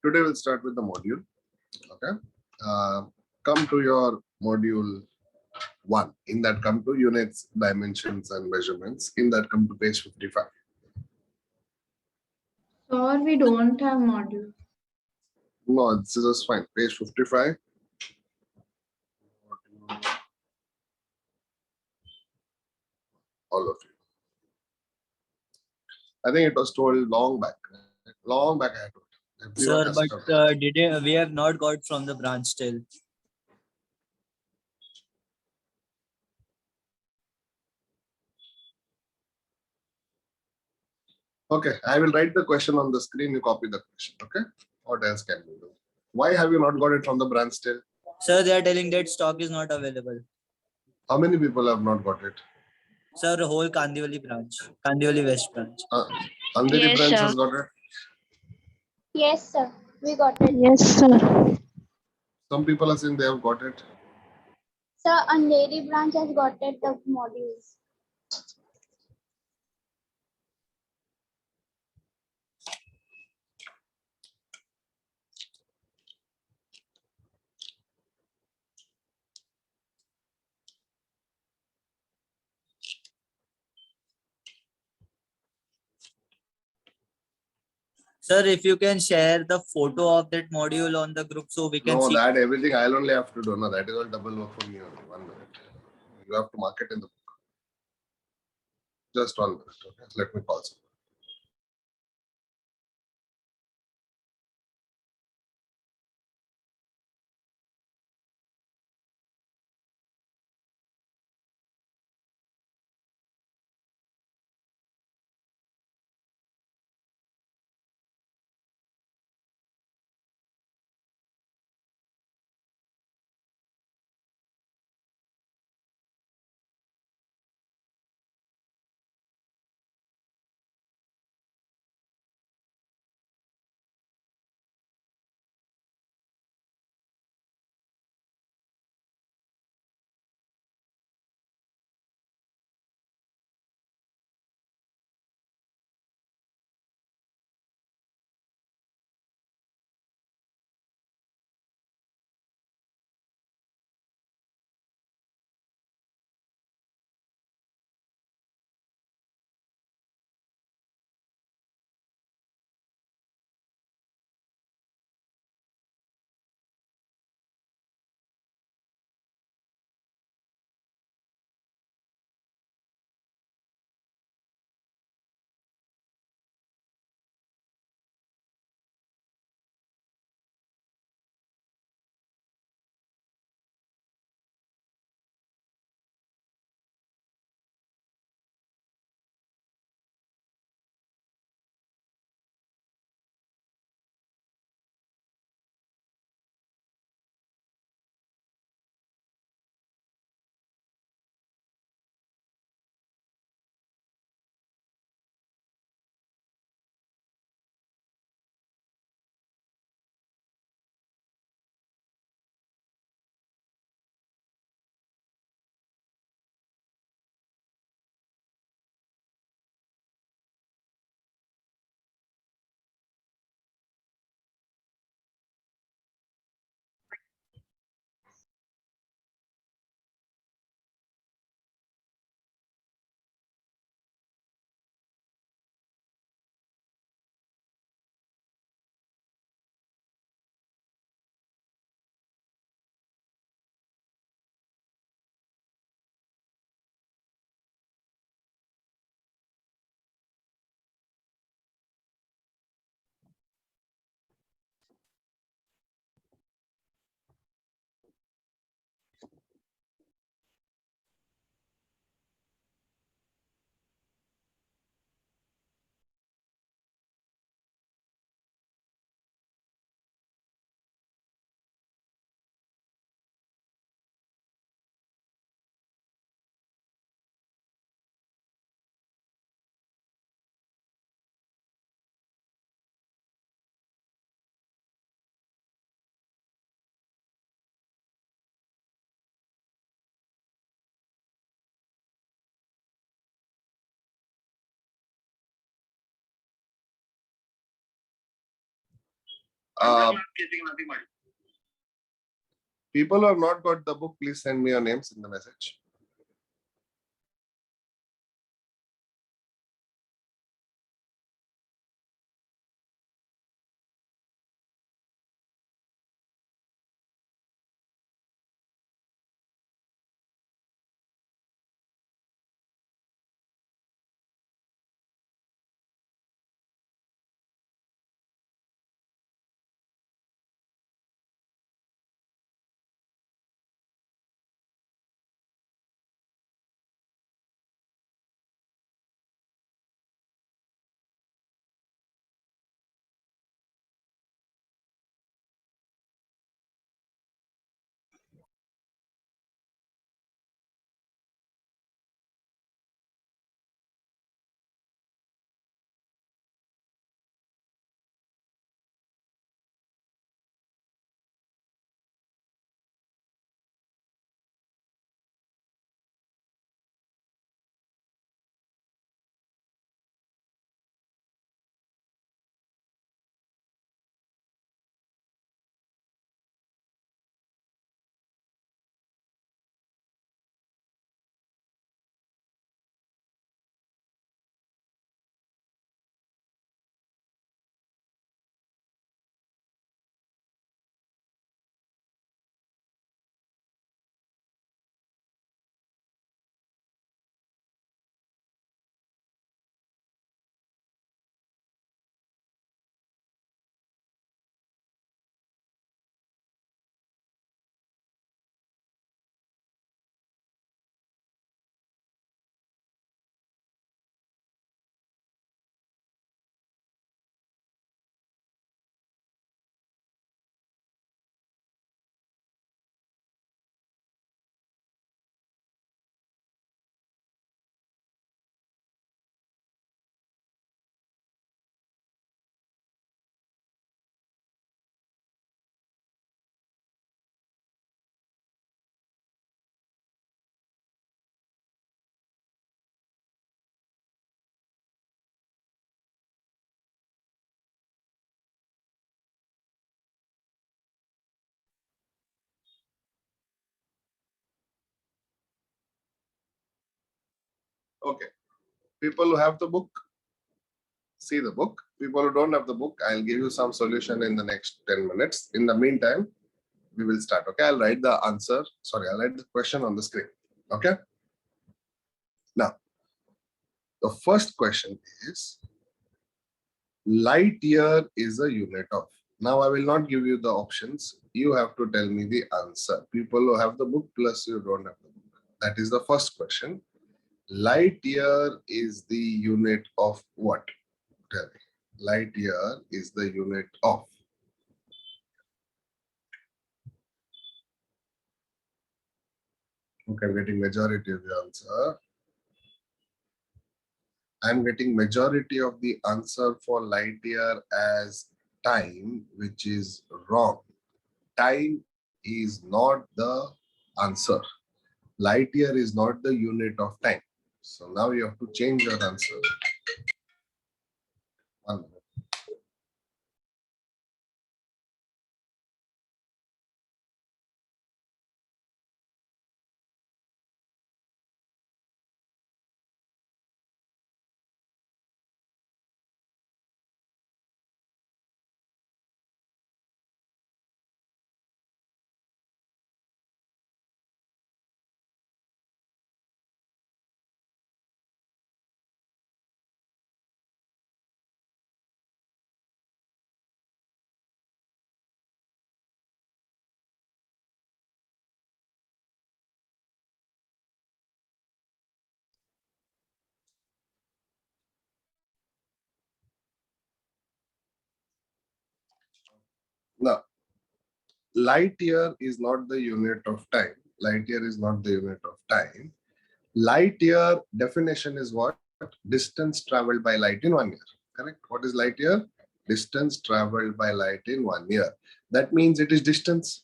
Today we'll start with the module. Okay. Come to your module 1. In that, come to units, dimensions, and measurements. In that, come to page 55. Sir, we don't have module. No, this is just fine. Page 55. All of you. I think it was told long back. Long back I had told. Everyone Sir, has but covered. we have not got from the branch still. Okay, I will write the question on the screen. You copy the question. Okay. What else can we do? Why have you not got it from the branch still? Sir, they are telling that stock is not available. How many people have not got it? Sir, the whole Kandivali branch, Kandivali West branch. Andheri Yes, branch sir. has got it. Yes, sir. We got it. Yes, sir. Some people are saying they have got it. Sir, Andheri branch has got it, the modules. Sir, if you can share the photo of that module on the group so we can No, see. that everything I'll only have to do. No, that is all double work for me only. 1 minute. You have to mark it in the book. Just 1 minute. Okay. Let me pause. People who have not got the book, please send me your names in the message. Okay. People who have the book, see the book. People who don't have the book, I'll give you some solution in the next 10 minutes. In the meantime, we will start. Okay, I'll write the answer. Sorry, I'll write the question on the screen. Okay. Now, the first question is, light year is a unit of. Now, I will not give you the options. You have to tell me the answer. People who have the book plus you don't have the book. That is the first question. Light year is the unit of what? Tell me. Light year is the unit of. Okay, I'm getting majority of the answer. I'm getting majority of the answer for light year as time, which is wrong. Time is not the answer. Light year is not the unit of time. So now you have to change your answer. 1 minute. Now, light year is not the unit of time. Light year is not the unit of time. Light year definition is what? Distance traveled by light in 1 year. Correct? What is light year? Distance traveled by light in 1 year. That means it is distance.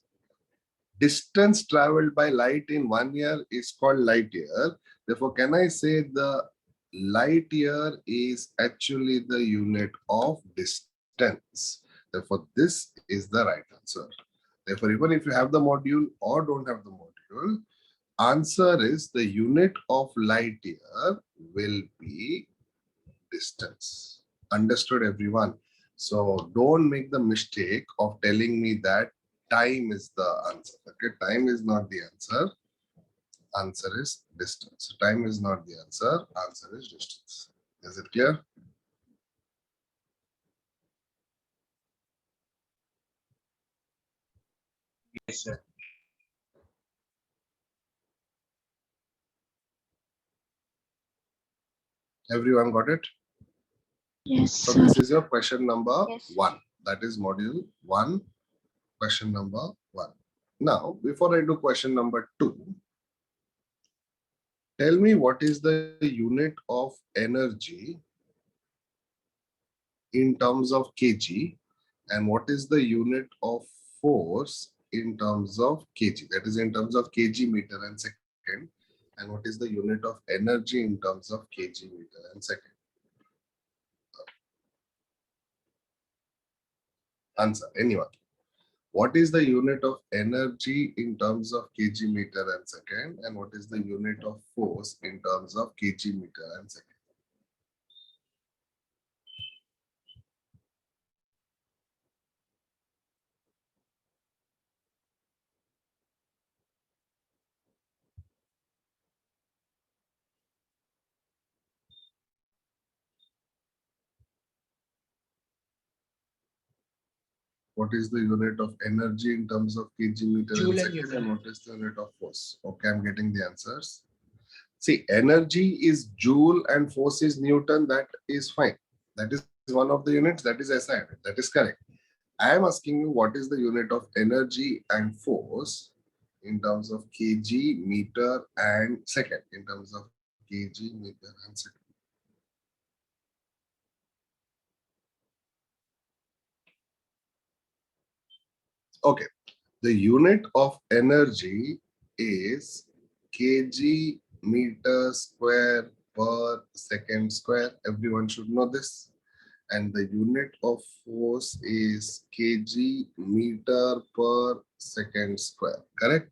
Distance traveled by light in 1 year is called light year. Therefore, can I say the light year is actually the unit of distance? Therefore, this is the right answer. Therefore, even if you have the module or don't have the module, answer is the unit of light year will be distance. Understood, everyone? So don't make the mistake of telling me that time is the answer. Okay, time is not the answer. Answer is distance. Time is not the answer. Answer is distance. Is it clear? Yes, sir. Everyone got it? Yes, So sir. this is your question number Yes. 1. That is module 1, question number 1. Now, before I do question number 2, tell me what is the unit of energy in terms of kg and what is the unit of force in terms of kg, that is in terms of kg meter and second, and what is the unit of energy in terms of kg meter and second. Answer, anyone. What is the unit of energy in terms of kg meter and second, and what is the unit of force in terms of kg meter and second? What is the unit of energy in terms of kg meter Joule and and second, Newton. and what is the unit of force? Okay, I'm getting the answers. See, energy is joule and force is Newton. That is fine. That is one of the units. That is SI unit. That is correct. I am asking you what is the unit of energy and force in terms of kg, meter, and second. In terms of kg, meter, and second. Okay. The unit of energy is kg meter square per second square. Everyone should know this. And the unit of force is kg meter per second square. Correct?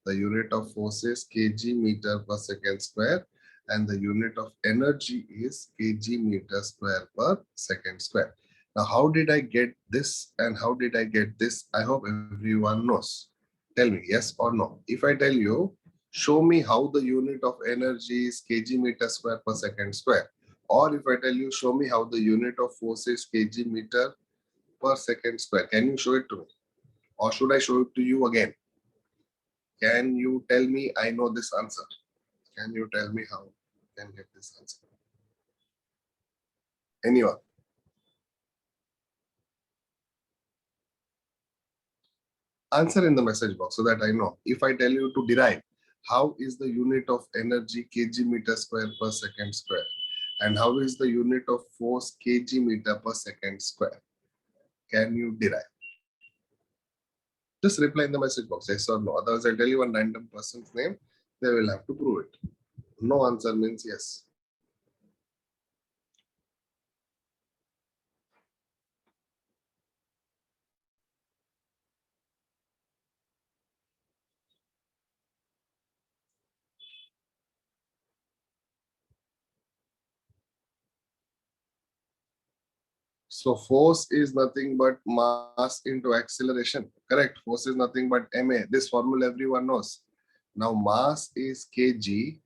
The unit of force is kg meter per second square. And the unit of energy is kg meter square per second square. Now, how did I get this and how did I get this? I hope everyone knows. Tell me yes or no. If I tell you, show me how the unit of energy is kg meter square per second square. Or if I tell you, show me how the unit of force is kg meter per second square. Can you show it to me? Or should I show it to you again? Can you tell me I know this answer? Can you tell me how I can get this answer? Anyone? Answer in the message box so that I know. If I tell you to derive, how is the unit of energy kg meter square per second square? And how is the unit of force kg meter per second square? Can you derive? Just reply in the message box, yes or no. Otherwise, I'll tell you one random person's name. They will have to prove it. No answer means yes. So force is nothing but mass into acceleration. Correct. Force is nothing but ma. This formula everyone knows. Now mass is kg.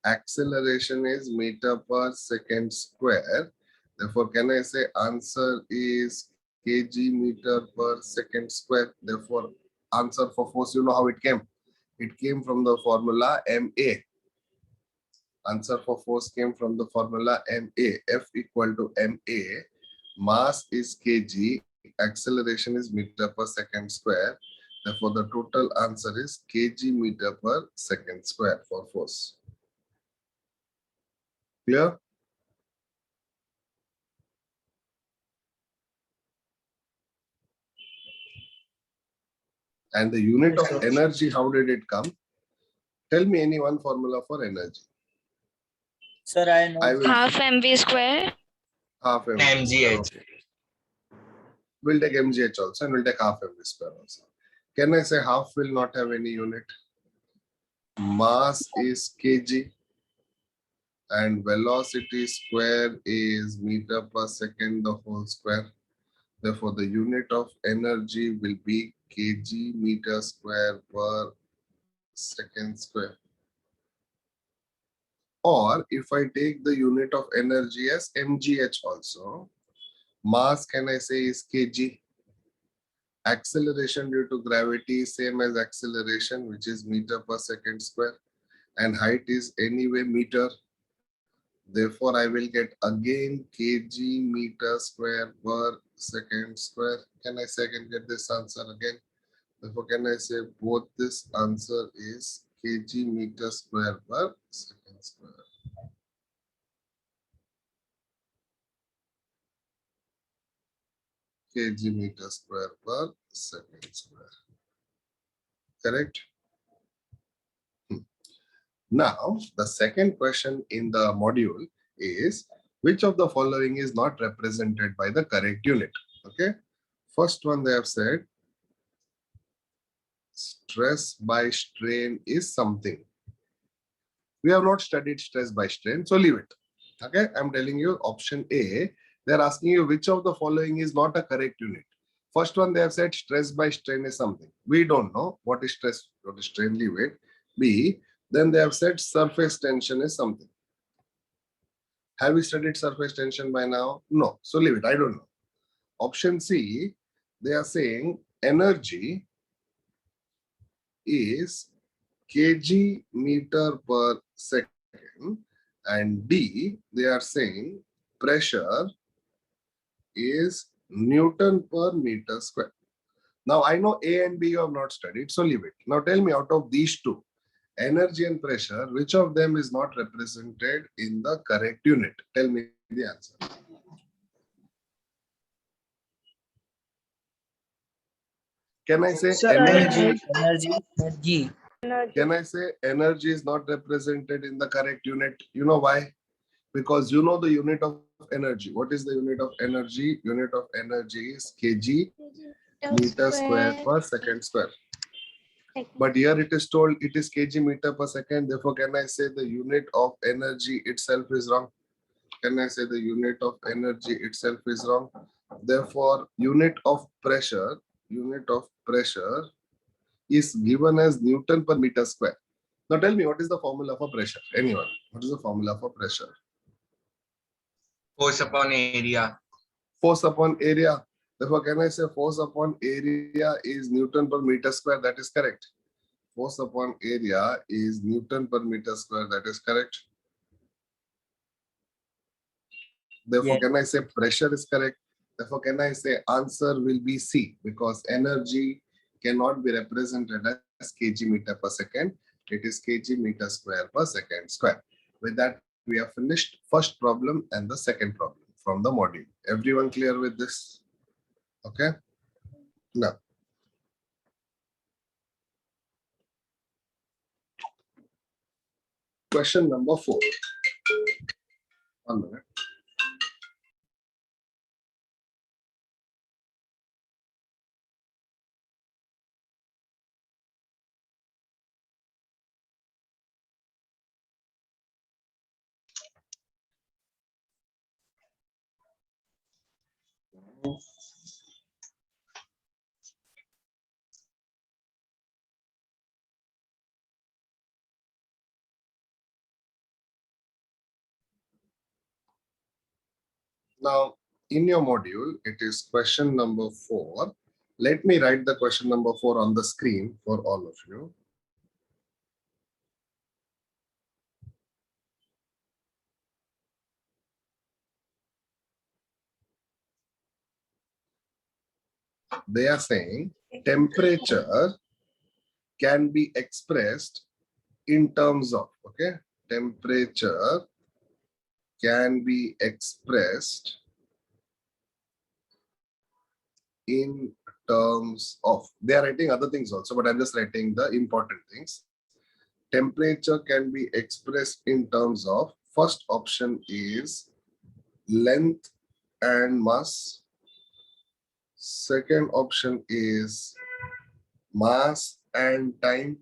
Acceleration is meter per second square. Therefore, can I say answer is kg meter per second square? Therefore, answer for force, you know how it came. It came from the formula ma. Answer for force came from the formula ma. F equal to ma. Mass is kg. Acceleration is meter per second square. Therefore, the total answer is kg meter per second square for force. Clear? And the unit Yes, of sir. energy, how did it come? Tell me any one formula for energy. Sir, I know. I will half mv square. half mv. MGH. Okay. We'll take mgh also and we'll take half mv square also. Can I say half will not have any unit? Mass is kg and velocity square is meter per second the whole square. Therefore, the unit of energy will be kg meter square per second square. Or if I take the unit of energy as mgh also, mass can I say is kg. Acceleration due to gravity is same as acceleration, which is meter per second square, and height is anyway meter. Therefore, I will get again kg meter square per second square. Can I say I can get this answer again? Therefore, can I say both this answer is kg meter square per second square? Kg meter square per second square. Correct? Now, the second question in the module is, which of the following is not represented by the correct unit? Okay. First one they have said, stress by strain is something. We have not studied stress by strain, so leave it. Okay. I'm telling you option A. They're asking you which of the following is not a correct unit. First one they have said stress by strain is something. We don't know what is stress, what is strain, leave it. B. Then they have said surface tension is something. Have we studied surface tension by now? No. So leave it. I don't know. Option C, they are saying energy is kg meter per second. And D, they are saying pressure is Newton per meter square. Now I know A and B you have not studied, so leave it. Now tell me, out of these two, energy and pressure, which of them is not represented in the correct unit? Tell me the answer. Can I say Sir, energy? Energy. Can I say energy is not represented in the correct unit? You know why? Because you know the unit of energy. What is the unit of energy? Unit of energy is kg meter square per second square. But here it is told it is kg meter per second. Therefore, can I say the unit of energy itself is wrong? Can I say the unit of energy itself is wrong? Therefore, unit of pressure is given as Newton per meter square. Now tell me, what is the formula for pressure? Anyone? What is the formula for pressure? force upon area. Force upon area. Therefore, can I say force upon area is Newton per meter square? That is correct. Force upon area is Newton per meter square. That is correct. Therefore, Yes. can I say pressure is correct? Therefore, can I say answer will be C, because energy cannot be represented as kg meter per second. It is kg meter square per second square. With that, we have finished first problem and the second problem from the module. Everyone clear with this? Okay. Now, question number 4. 1 minute. Now, in your module, it is question number 4. Let me write the question number 4 on the screen for all of you. They are saying temperature can be expressed in terms of, okay, temperature can be expressed in terms of, they are writing other things also, but I'm just writing the important things. Temperature can be expressed in terms of, first option is length and mass. Second option is mass and time.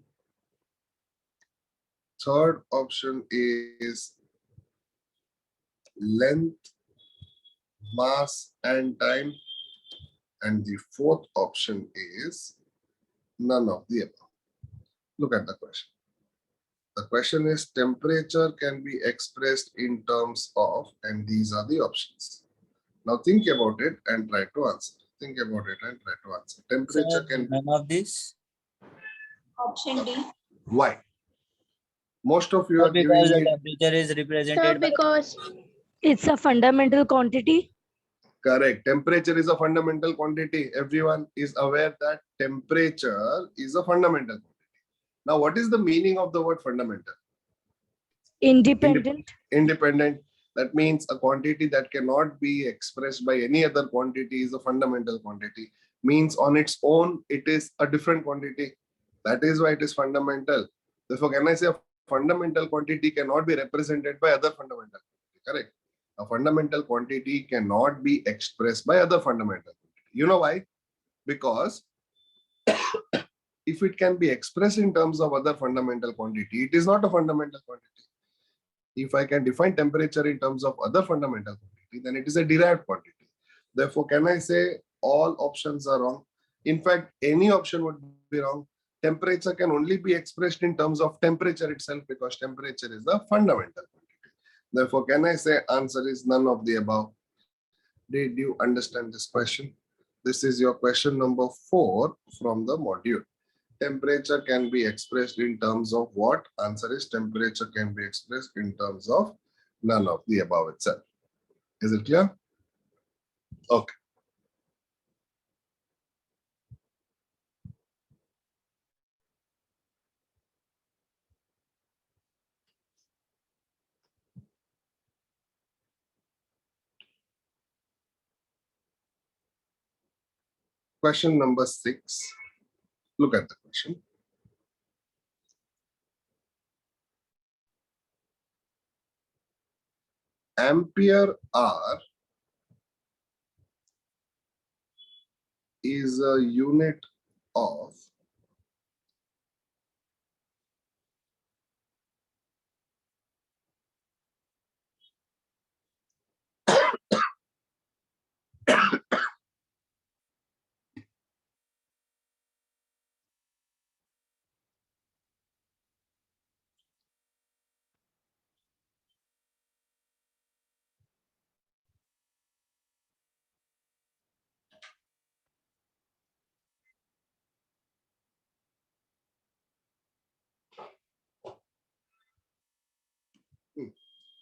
Third option is length, mass and time. And the fourth option is none of the above. Look at the question. The question is temperature can be expressed in terms of, and these are the options. Now think about it and try to answer. Think about it and try to answer. Temperature Sir, can be, none of this. Option D. why? Most of you Sir, are giving because the me temperature is Sir, represented by because It's a fundamental quantity. correct. Temperature is a fundamental quantity. Everyone is aware that temperature is a fundamental quantity. Now, what is the meaning of the word fundamental? Independent. Independent. That means a quantity that cannot be expressed by any other quantity is a fundamental quantity. Means on its own, it is a different quantity. That is why it is fundamental. Therefore, can I say a fundamental quantity cannot be represented by other fundamental quantity? Correct. A fundamental quantity cannot be expressed by other fundamental quantity. You know why? Because if it can be expressed in terms of other fundamental quantity, it is not a fundamental quantity. If I can define temperature in terms of other fundamental quantity, then it is a derived quantity. Therefore, can I say all options are wrong? In fact, any option would be wrong. Temperature can only be expressed in terms of temperature itself because temperature is the fundamental quantity. Therefore, can I say answer is none of the above? Did you understand this question? This is your question number 4 from the module. Temperature can be expressed in terms of what? Answer is temperature can be expressed in terms of none of the above itself. Is it clear? Okay. Question number 6. Look at the question. Ampere hour is a unit of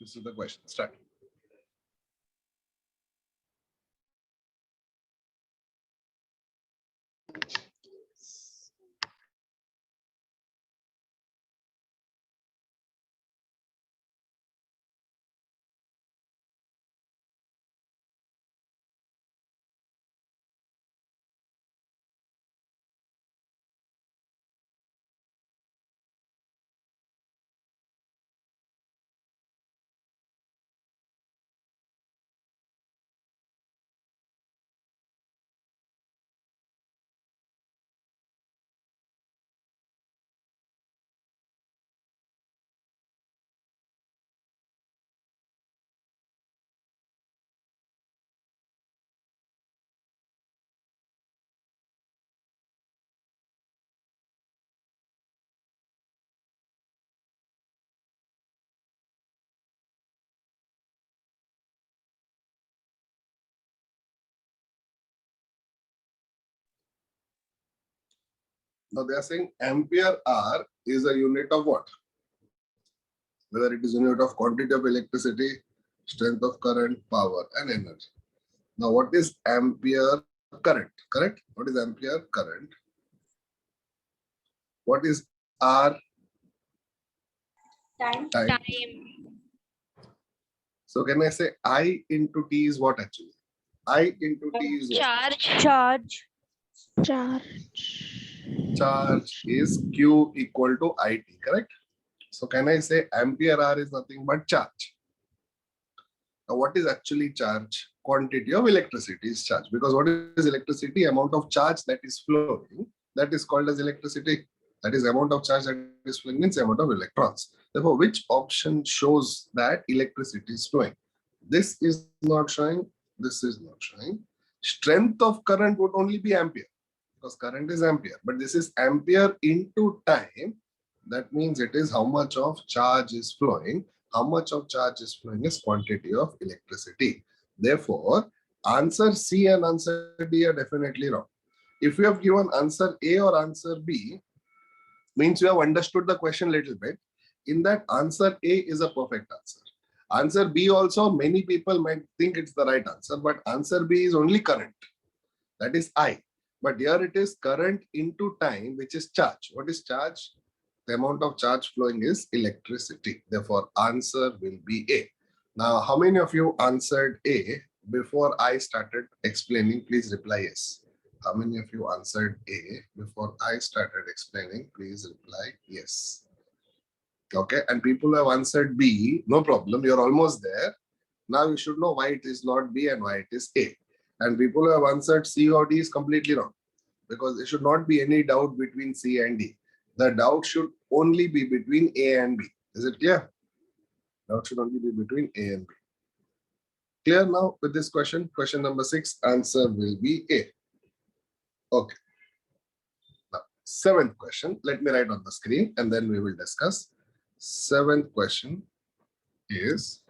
this is the question. Start. Now they are saying ampere hour is a unit of what? Whether it is unit of quantity of electricity, strength of current, power, and energy. Now, what is ampere current? Correct? What is ampere current? What is R? time. Time. So can I say I into T is what actually? I into T is what? Charge. Charge is Q equal to IT, correct? So can I say ampere hour is nothing but charge? Now what is actually charge? quantity of electricity is charge. Because what is electricity? Amount of charge that is flowing, that is called as electricity. That is amount of charge that is flowing means amount of electrons. Therefore, which option shows that electricity is flowing? This is not showing. This is not showing. Strength of current would only be ampere because current is ampere. But this is ampere into time. That means it is how much of charge is flowing. How much of charge is flowing is quantity of electricity. Therefore, answer C and answer D are definitely wrong. If you have given answer A or answer B, means you have understood the question a little bit. In that, answer A is a perfect answer. Answer B also, many people might think it's the right answer, but answer B is only current. That is I. But here it is current into time, which is charge. What is charge? The amount of charge flowing is electricity. Therefore, answer will be A. Now, how many of you answered A before I started explaining? Please reply yes. How many of you answered A before I started explaining? Please reply yes. Okay, and people who have answered B, no problem, you're almost there. Now you should know why it is not B and why it is A. And people who have answered C or D is completely wrong because there should not be any doubt between C and D. The doubt should only be between A and B. Is it clear? Doubt should only be between A and B. Clear now with this question? Question number 6, answer will be A. Okay. Now, 7th question. Let me write on the screen and then we will discuss. 7th question is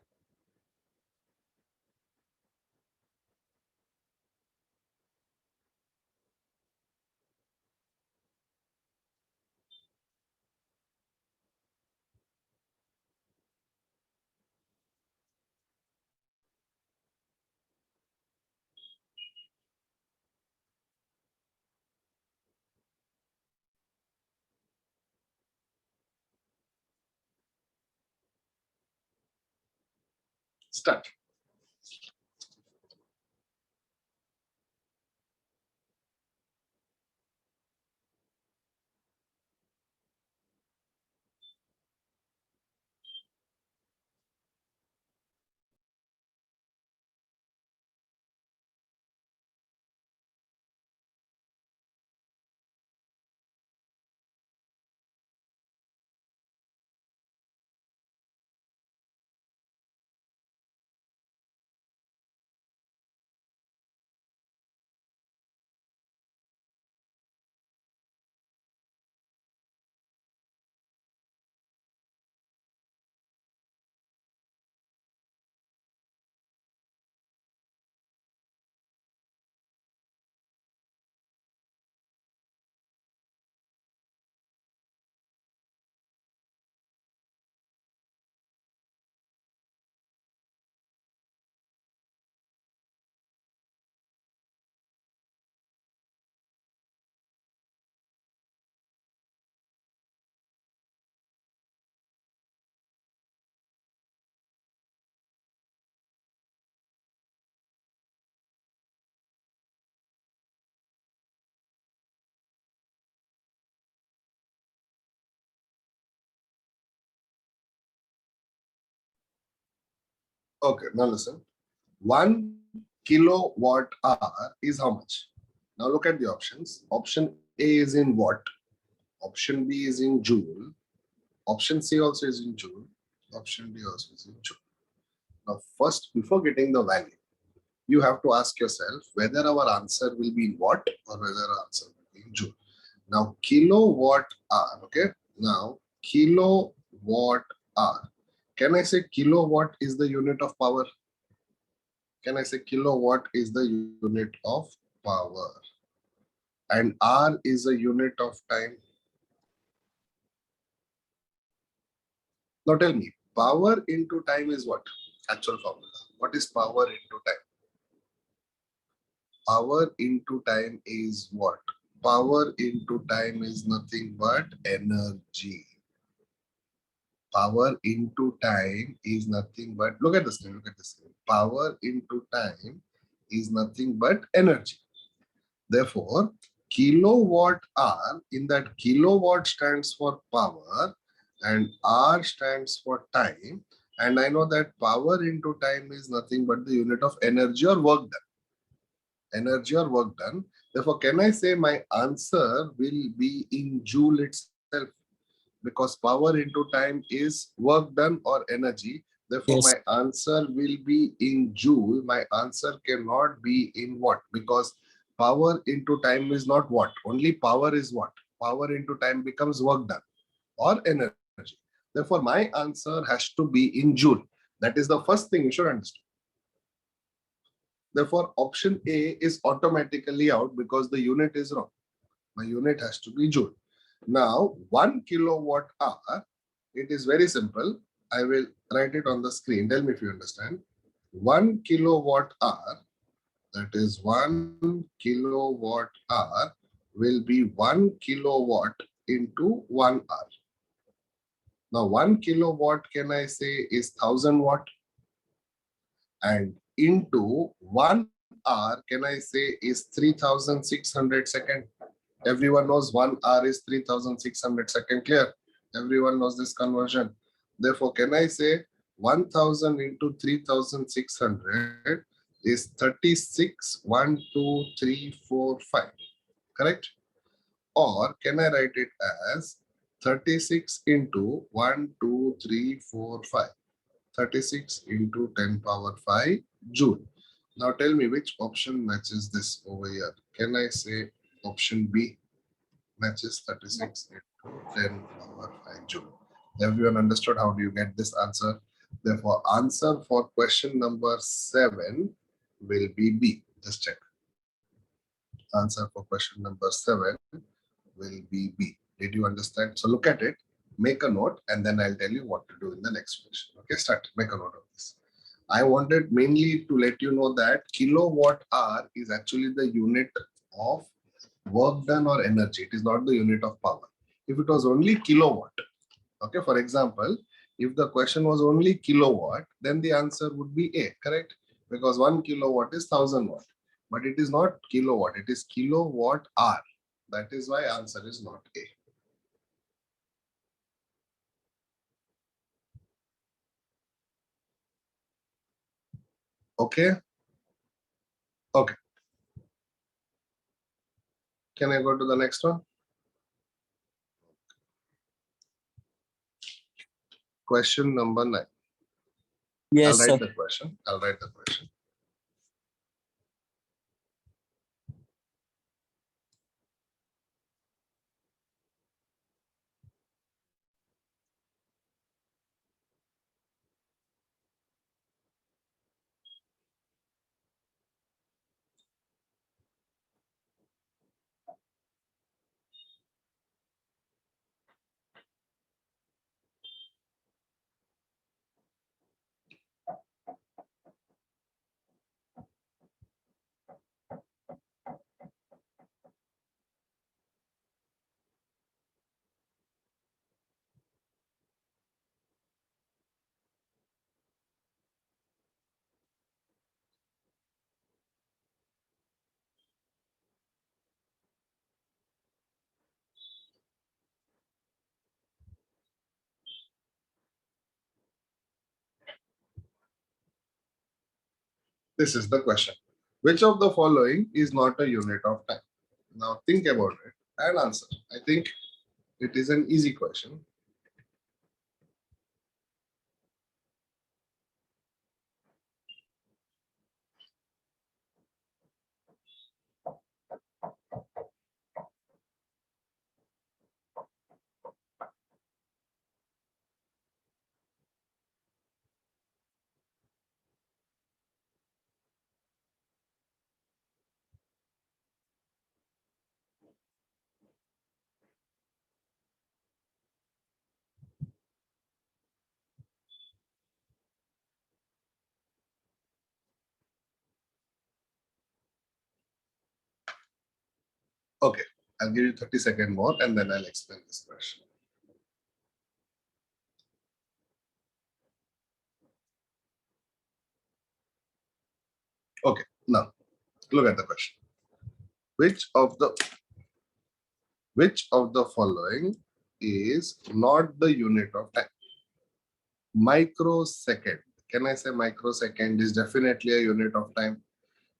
start. Okay, now listen. 1 kilowatt hour is how much? Now look at the options. Option A is in watt. Option B is in joule. Option C also is in joule. Option D also is in joule. Now first, before getting the value, you have to ask yourself whether our answer will be in watt or whether our answer will be in joule. Now kilowatt hour, okay? Now kilowatt hour. Can I say kilowatt is the unit of power? Can I say kilowatt is the unit of power? And R is a unit of time. Now tell me, power into time is what? Actual formula. What is power into time? Power into time is what? Power into time is nothing but energy. Power into time is nothing but, look at the screen, look at the screen. Power into time is nothing but energy. Therefore, kilowatt hour, in that kilowatt stands for power and R stands for time. And I know that power into time is nothing but the unit of energy or work done. Energy or work done. Therefore, can I say my answer will be in joule itself? Because power into time is work done or energy. Therefore, Yes. my answer will be in joule. My answer cannot be in watt, because power into time is not watt. Only power is what? Power into time becomes work done or energy. Therefore, my answer has to be in joule. That is the first thing you should understand. Therefore, option A is automatically out because the unit is wrong. My unit has to be joule. Now, 1 kilowatt hour, it is very simple. I will write it on the screen. Tell me if you understand. 1 kilowatt hour, that is 1 kilowatt hour, will be 1 kilowatt into 1 hour. Now, 1 kilowatt, can I say, is 1000 watt? And into 1 hour, can I say, is 3600 second? Everyone knows 1 hour is 3600 second. Clear? Everyone knows this conversion. Therefore, can I say 1000 into 3600 is 36, 1, 2, 3, 4, 5. Correct? Or can I write it as 36 into 1, 2, 3, 4, 5? 36 into 10 power 5 joule. Now tell me which option matches this over here. Can I say option B matches 36 into 10 power 5 joule? Everyone understood how do you get this answer? Therefore, answer for question number 7 will be B. Just check. Answer for question number 7 will be B. Did you understand? So look at it, make a note, and then I'll tell you what to do in the next question. Okay, start. Make a note of this. I wanted mainly to let you know that kilowatt hour is actually the unit of work done or energy. It is not the unit of power. If it was only kilowatt, okay, for example, if the question was only kilowatt, then the answer would be A, correct? Because 1 kilowatt is 1000 watt. But it is not kilowatt, it is kilowatt hour. That is why answer is not A. Okay. Okay. Can I go to the next one? Question number 9. I'll Yes, sir. write the question. I'll write the question. This is the question. Which of the following is not a unit of time? Now think about it and answer. I think it is an easy question. Okay, I'll give you 30 seconds more and then I'll explain this question. Okay, now look at the question. Which of the following is not the unit of time? Microsecond. Can I say microsecond is definitely a unit of time?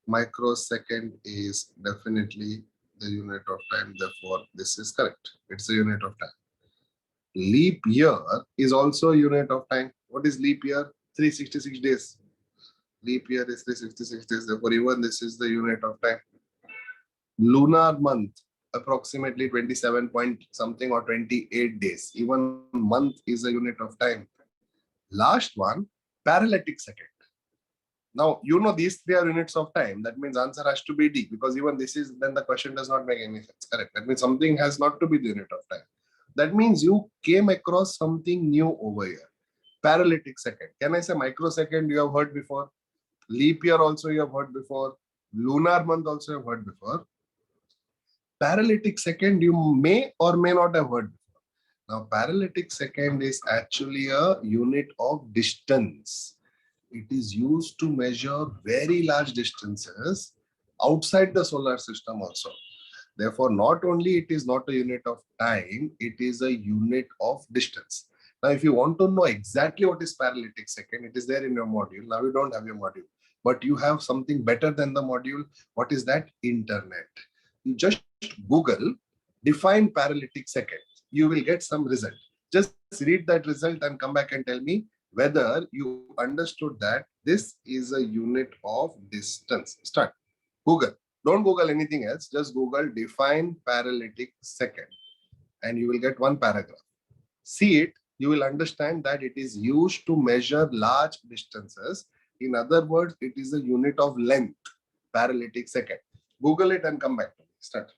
Microsecond is definitely the unit of time. Therefore, this is correct. It's a unit of time. Leap year is also a unit of time. What is leap year? 366 days. Leap year is 366 days. Therefore, even this is the unit of time. Lunar month, approximately 27 point something or 28 days. Even month is a unit of time. Last one, parallatic second. Now, you know these three are units of time. That means answer has to be D, because even this is, then the question does not make any sense. Correct. That means something has not to be the unit of time. That means you came across something new over here. Parallatic second. Can I say microsecond you have heard before? Leap year also you have heard before. Lunar month also you have heard before. Parallatic second you may or may not have heard before. Now, parallatic second is actually a unit of distance. It is used to measure very large distances outside the solar system also. Therefore, not only it is not a unit of time, it is a unit of distance. Now, if you want to know exactly what is parallatic second, it is there in your module. Now you don't have your module, but you have something better than the module. What is that? Internet. You just Google define parallatic second. You will get some result. Just read that result and come back and tell me whether you understood that this is a unit of distance. Start. Google. Don't Google anything else. Just Google define parallatic second and you will get one paragraph. See it. You will understand that it is used to measure large distances. In other words, it is a unit of length. Parallatic second. Google it and come back to me. Start.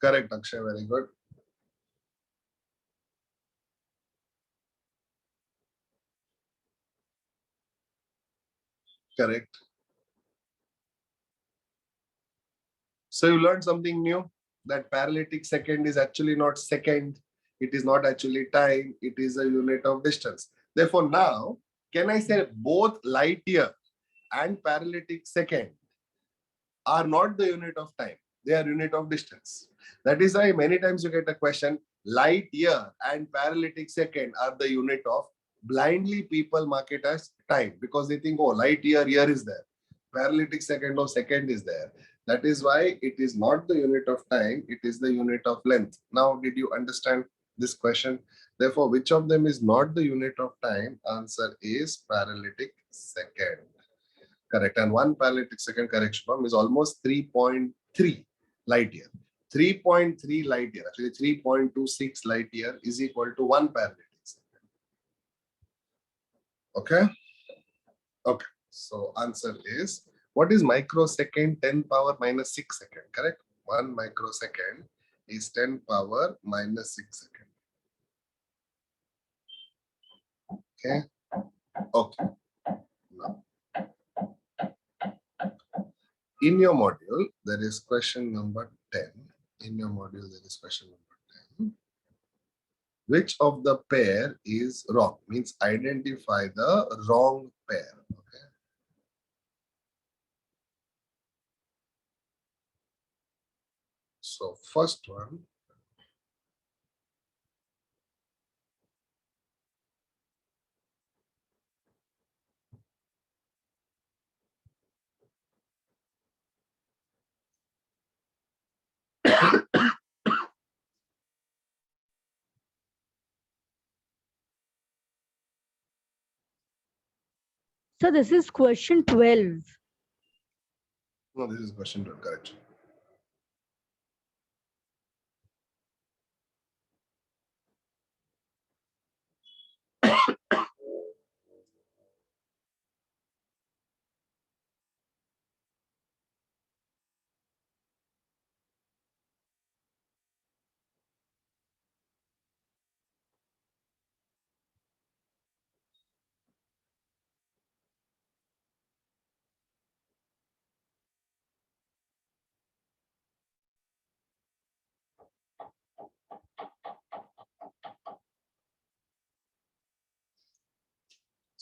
Correct, Akshay. Very good. Correct. So you learned something new, that parallatic second is actually not second. It is not actually time. It is a unit of distance. Therefore, now, can I say both light year and parallatic second are not the unit of time? They are unit of distance. That is why many times you get a question, light year and parallatic second are the unit of, blindly people mark it as time because they think, oh, light year is there. Parallatic second or second is there. That is why it is not the unit of time, it is the unit of length. Now, did you understand this question? Therefore, which of them is not the unit of time? Answer is parallatic second. Correct. And one parallatic second correction form is almost 3.3 light year. 3.3 light year, actually 3.26 light year is equal to one parallatic second. Okay. Okay. So answer is, what is microsecond? 10 power minus 6 second, correct? 1 microsecond is 10 power minus 6 second. Okay. Okay. Now, in your module, there is question number 10. In your module, there is question number 10. Which of the pair is wrong? Means identify the wrong pair. Okay. So first one, So this is question 12. no, this is question 12, correct.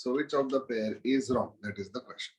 So which of the pair is wrong? That is the question.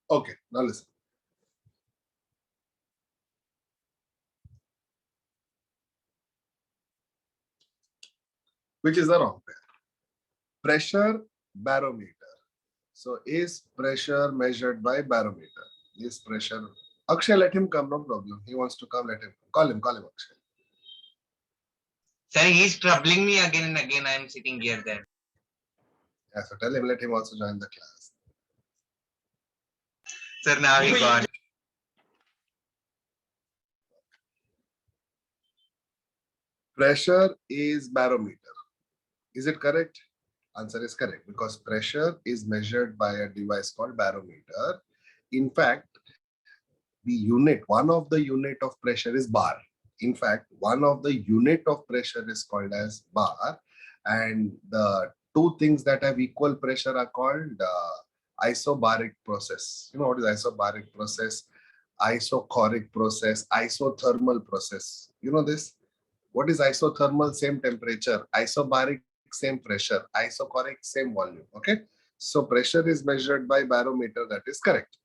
Okay, now listen. Which is the wrong pair? Pressure, barometer. So is pressure measured by barometer? Is pressure? Akshay, let him come, no problem. He wants to come, let him come. Call him, Akshay. Sir, he's troubling me again and again. I'm sitting here then. Yeah, so tell him, let him also join the class. Sir, now he gone. Pressure is barometer. Is it correct? Answer is correct because pressure is measured by a device called barometer. In fact, one of the unit of pressure is bar. In fact, one of the unit of pressure is called as bar, and the two things that have equal pressure are called isobaric process. You know what is isobaric process? Isochoric process, isothermal process. You know this? What is isothermal? Same temperature. Isobaric, same pressure. Isochoric, same volume. Okay. So pressure is measured by barometer. That is correct.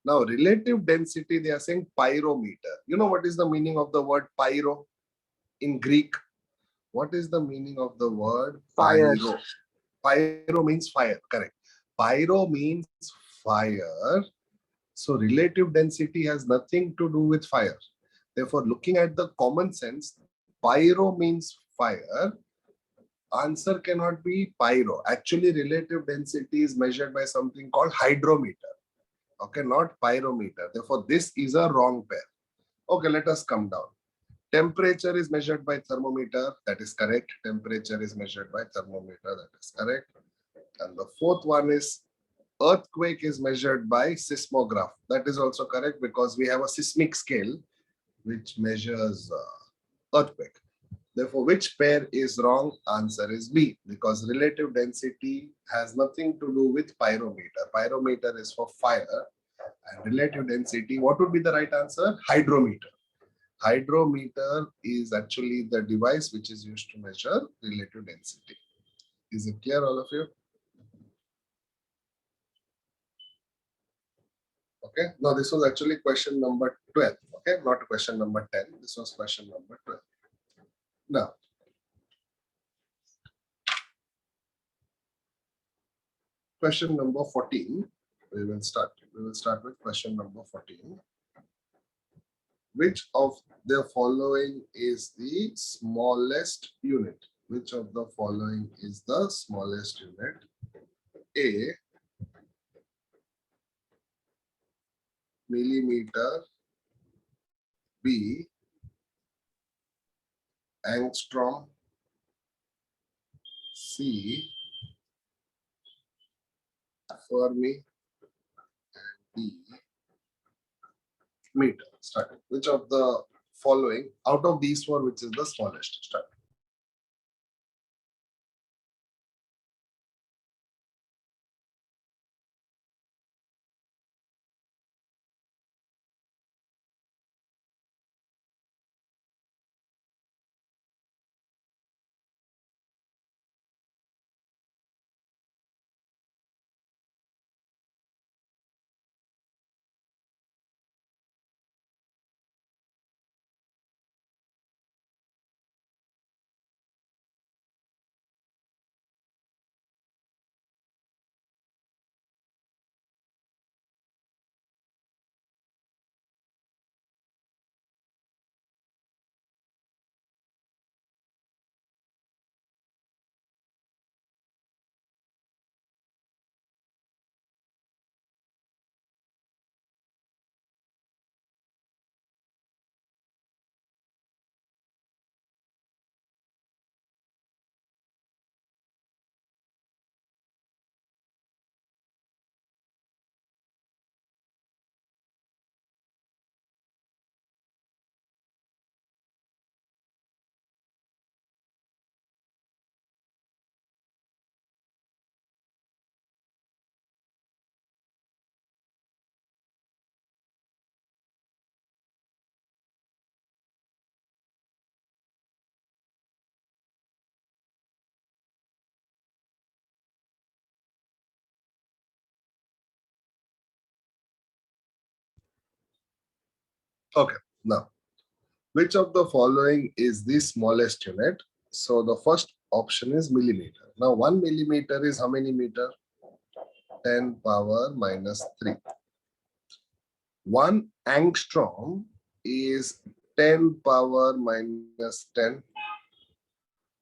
Now, relative density, they are saying pyrometer. You know what is the meaning of the word pyro in Greek? What is the meaning of the word Fire. pyro? Pyro means fire, correct. Pyro means fire. So relative density has nothing to do with fire. Therefore, looking at the common sense, pyro means fire. Answer cannot be pyro. Actually, relative density is measured by something called hydrometer. Okay, not pyrometer. Therefore, this is a wrong pair. Okay, let us come down. Temperature is measured by thermometer. That is correct. Temperature is measured by thermometer. That is correct. And the fourth one is earthquake is measured by seismograph. That is also correct because we have a seismic scale which measures earthquake. Therefore, which pair is wrong? Answer is B because relative density has nothing to do with pyrometer. Pyrometer is for fire and relative density. What would be the right answer? Hydrometer. Hydrometer is actually the device which is used to measure relative density. Is it clear, all of you? Okay. Now, this was actually question number 12. Okay. Not question number 10. This was question number 12. Now, question number 14. We will start with question number 14. Which of the following is the smallest unit? Which of the following is the smallest unit? A, millimeter. B, angstrom. C, Fermi. And D, meter. Start. Which of the following, out of these four, which is the smallest? Start. Okay, now, which of the following is the smallest unit? So the first option is millimeter. Now 1 millimeter is how many meter? 10 power minus 3. 1 angstrom is 10 power minus 10.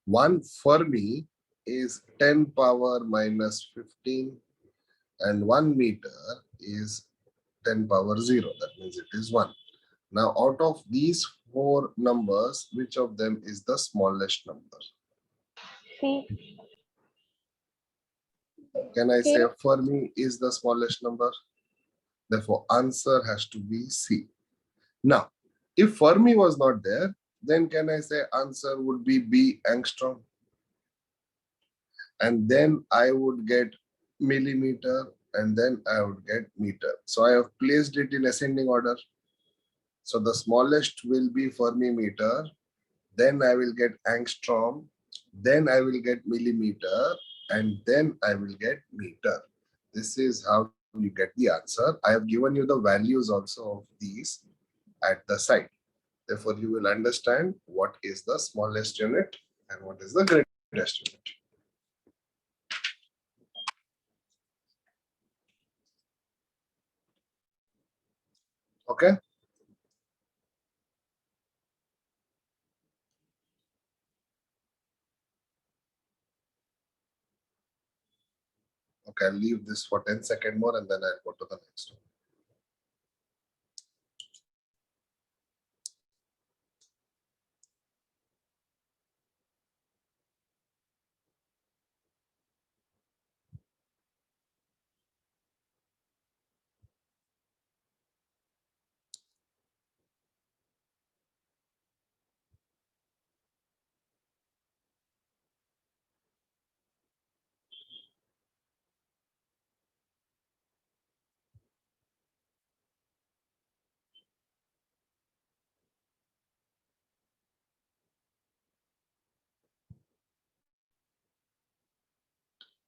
1 Fermi is 10 power minus 15. And 1 meter is 10 power 0. That means it is 1. Now, out of these four numbers, which of them is the smallest number? C. Can I C. say Fermi is the smallest number? Therefore, answer has to be C. Now, if Fermi was not there, then can I say answer would be B angstrom? And then I would get millimeter and then I would get meter. So I have placed it in ascending order. So the smallest will be Fermi meter, then I will get angstrom, then I will get millimeter, and then I will get meter. This is how you get the answer. I have given you the values also of these at the side. Therefore, you will understand what is the smallest unit and what is the greatest unit. Okay. Okay, I'll leave this for 10 seconds more and then I'll go to the next one.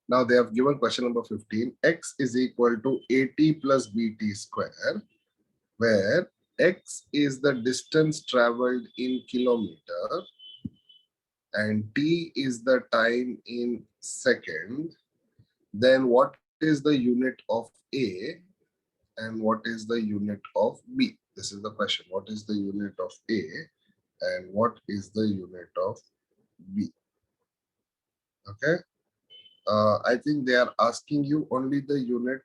Now they have given question number 15. X is equal to AT plus BT square, where X is the distance traveled in kilometer and T is the time in second. Then what is the unit of A and what is the unit of B? This is the question. What is the unit of A and what is the unit of B? Okay. I think they are asking you only the unit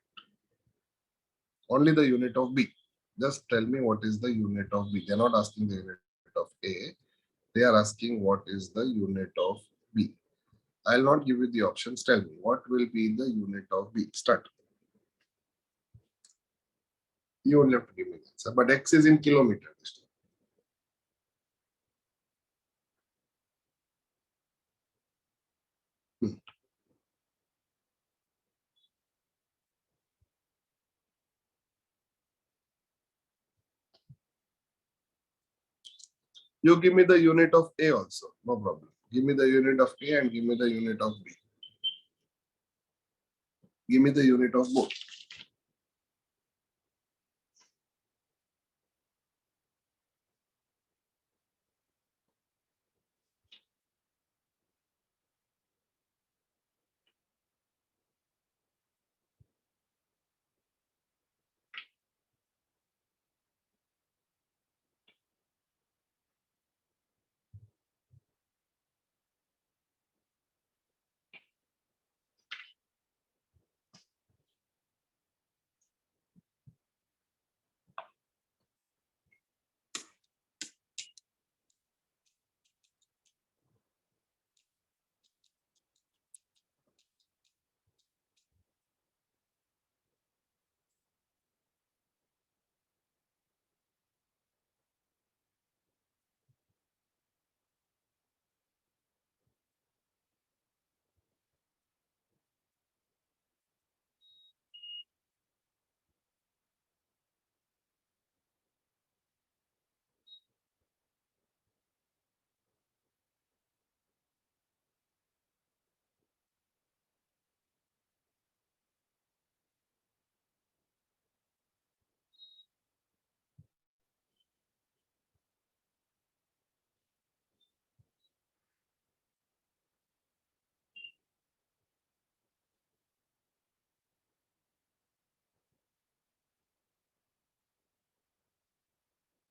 of B. Just tell me what is the unit of B. They're not asking the unit of A. They are asking what is the unit of B. I'll not give you the options. Tell me what will be the unit of B. Start. You only have to give me the answer. But X is in kilometer this time. You give me the unit of A also. No problem. Give me the unit of A and give me the unit of B. Give me the unit of both.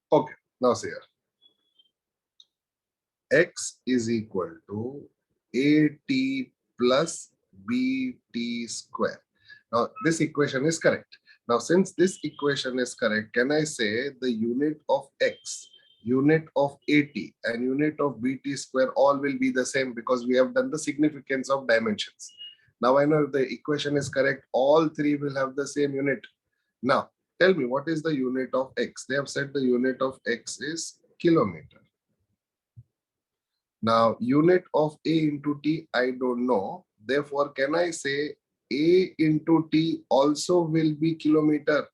Okay, now see here. X is equal to AT plus BT square. Now, this equation is correct. Now, since this equation is correct, can I say the unit of X, unit of AT, and unit of BT square all will be the same because we have done the significance of dimensions. Now, I know if the equation is correct, all three will have the same unit. Now, tell me what is the unit of X? They have said the unit of X is kilometer. Now, unit of A into T, I don't know. Therefore, can I say A into T also will be kilometer?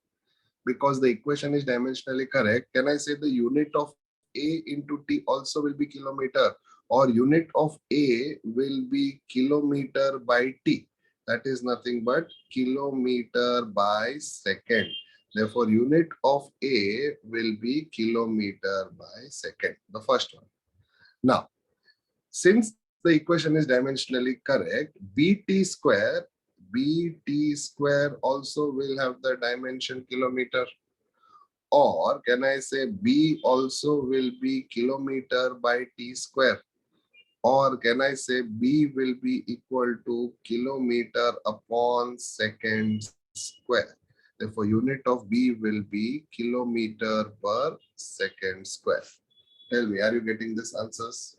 Because the equation is dimensionally correct. Can I say the unit of A into T also will be kilometer? Or unit of A will be kilometer by T? That is nothing but kilometer by second. Therefore, unit of A will be kilometer by second. The first one. Now, since the equation is dimensionally correct, BT square also will have the dimension kilometer. Or can I say B also will be kilometer by T square? Or can I say B will be equal to kilometer upon second square? Therefore, unit of B will be kilometer per second square. Tell me, are you getting these answers?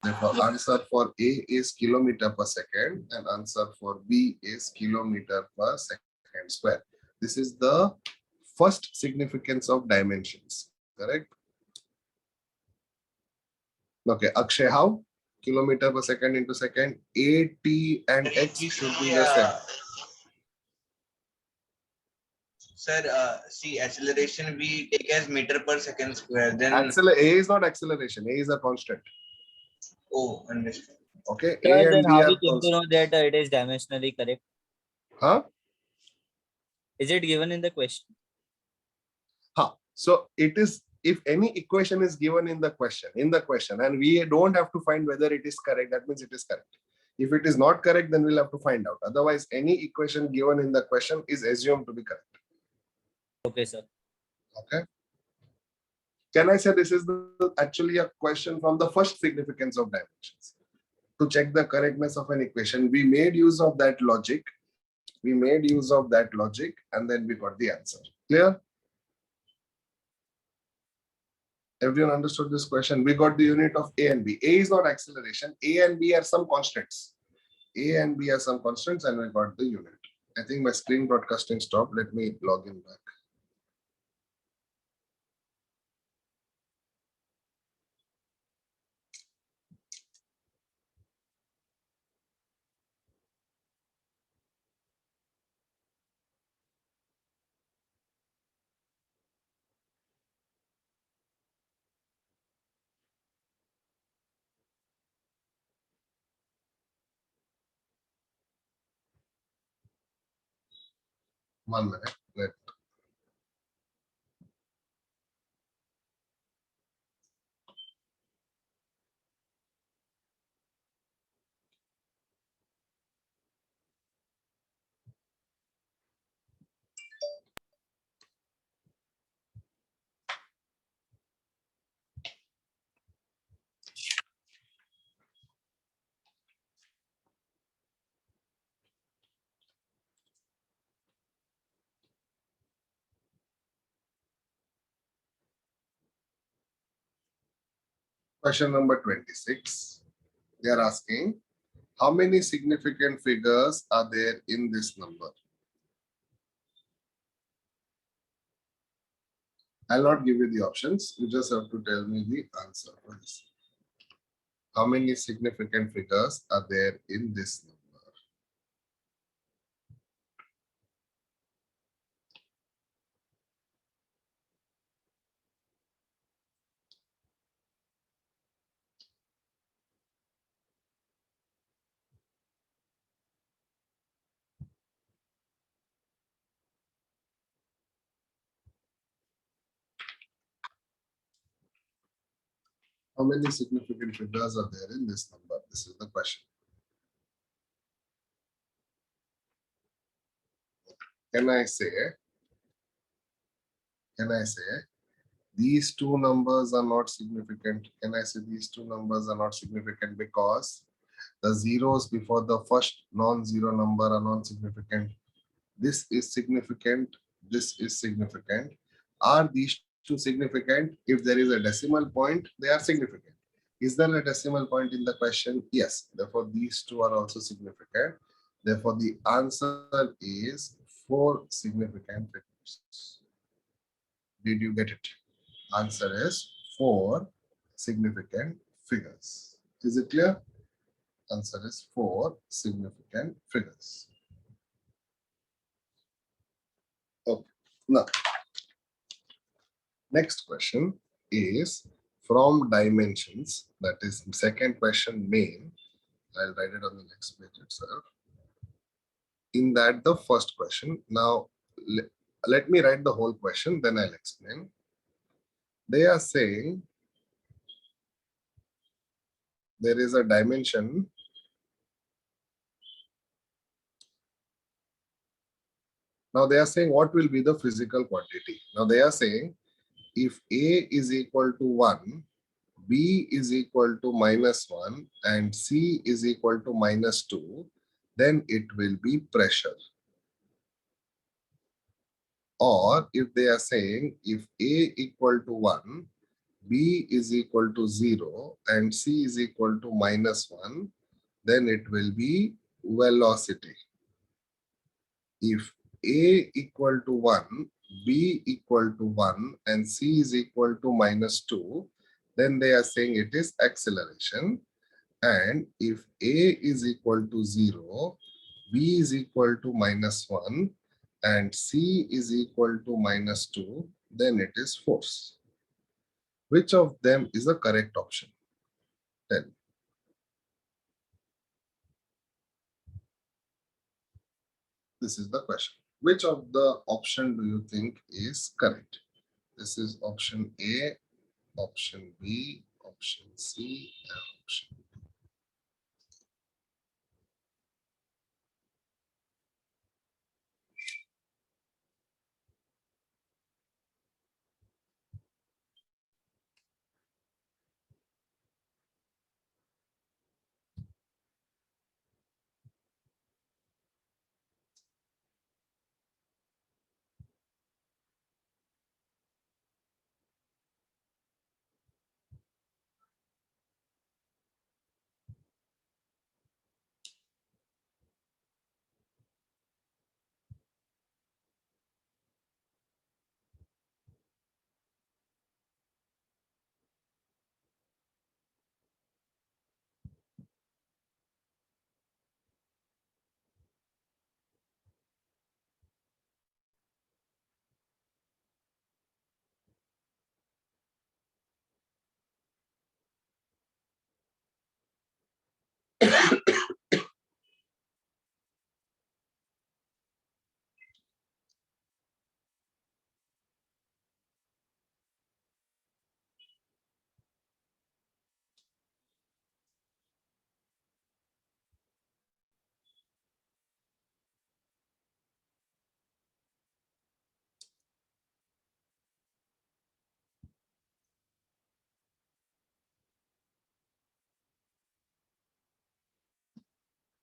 Therefore, answer for A is kilometer per second and answer for B is kilometer per second square. This is the first significance of dimensions, correct? Okay, Akshay, how? Kilometer per second into second. A, T and X should be the same. Sir, see, acceleration we take as meter per second square. Then, A is not acceleration. A is a constant. oh, understand. Okay, Sir, A then and B how are we came to constant. know that it is dimensionally correct? Huh? Is it given in the question? Huh. So it is, if any equation is given in the question, and we don't have to find whether it is correct, that means it is correct. If it is not correct, then we'll have to find out. Otherwise, any equation given in the question is assumed to be correct. Okay, sir. Okay. Can I say this is actually a question from the first significance of dimensions? To check the correctness of an equation, we made use of that logic. And then we got the answer. Clear? Everyone understood this question? We got the unit of A and B. A is not acceleration. A and B are some constants. And we got the unit. I think my screen broadcasting stopped. Let me log in back. One minute. Question number 26. They are asking, how many significant figures are there in this number? I'll not give you the options. You just have to tell me the answer for this. How many significant figures are there in this number? How many significant figures are there in this number? This is the question. Can I say These two numbers are not significant. Can I say these two numbers are not significant because the zeros before the first non-zero number are non-significant. This is significant. This is significant. Are these two significant? If there is a decimal point, they are significant. Is there a decimal point in the question? Yes. Therefore, these two are also significant. Therefore, the answer is 4 significant figures. Did you get it? Answer is 4 significant figures. Is it clear? Answer is 4 significant figures. Okay. Now, next question is from dimensions. That is second question main. I'll write it on the next page itself. In that, the first question. Now, let me write the whole question, then I'll explain. They are saying there is a dimension . Now they are saying what will be the physical quantity. Now they are saying if A is equal to 1, B is equal to -1 and C is equal to -2, then it will be pressure. Or if they are saying if A equal to 1, B is equal to 0 and C is equal to -1, then it will be velocity. If A equal to 1, B equal to 1 and C is equal to -2, then they are saying it is acceleration. And if A is equal to 0, B is equal to -1 and C is equal to -2, then it is force. Which of them is the correct option? Tell me. This is the question. Which of the option do you think is correct? This is option A, option B, option C, and option D.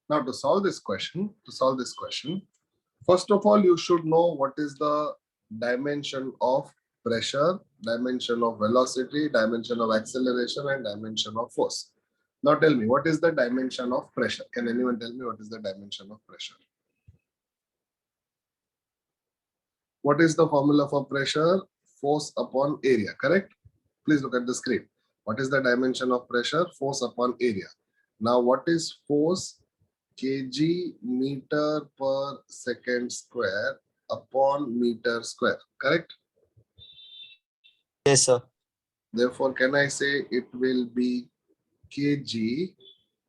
Now to solve this question, first of all, you should know what is the dimension of pressure, dimension of velocity, dimension of acceleration, and dimension of force. Now tell me, what is the dimension of pressure? Can anyone tell me what is the dimension of pressure? What is the formula for pressure? Force upon area, correct? Please look at the screen. What is the dimension of pressure? Force upon area. Now what is force? Kg meter per second square upon meter square, correct? Yes, sir. Therefore, can I say it will be kg,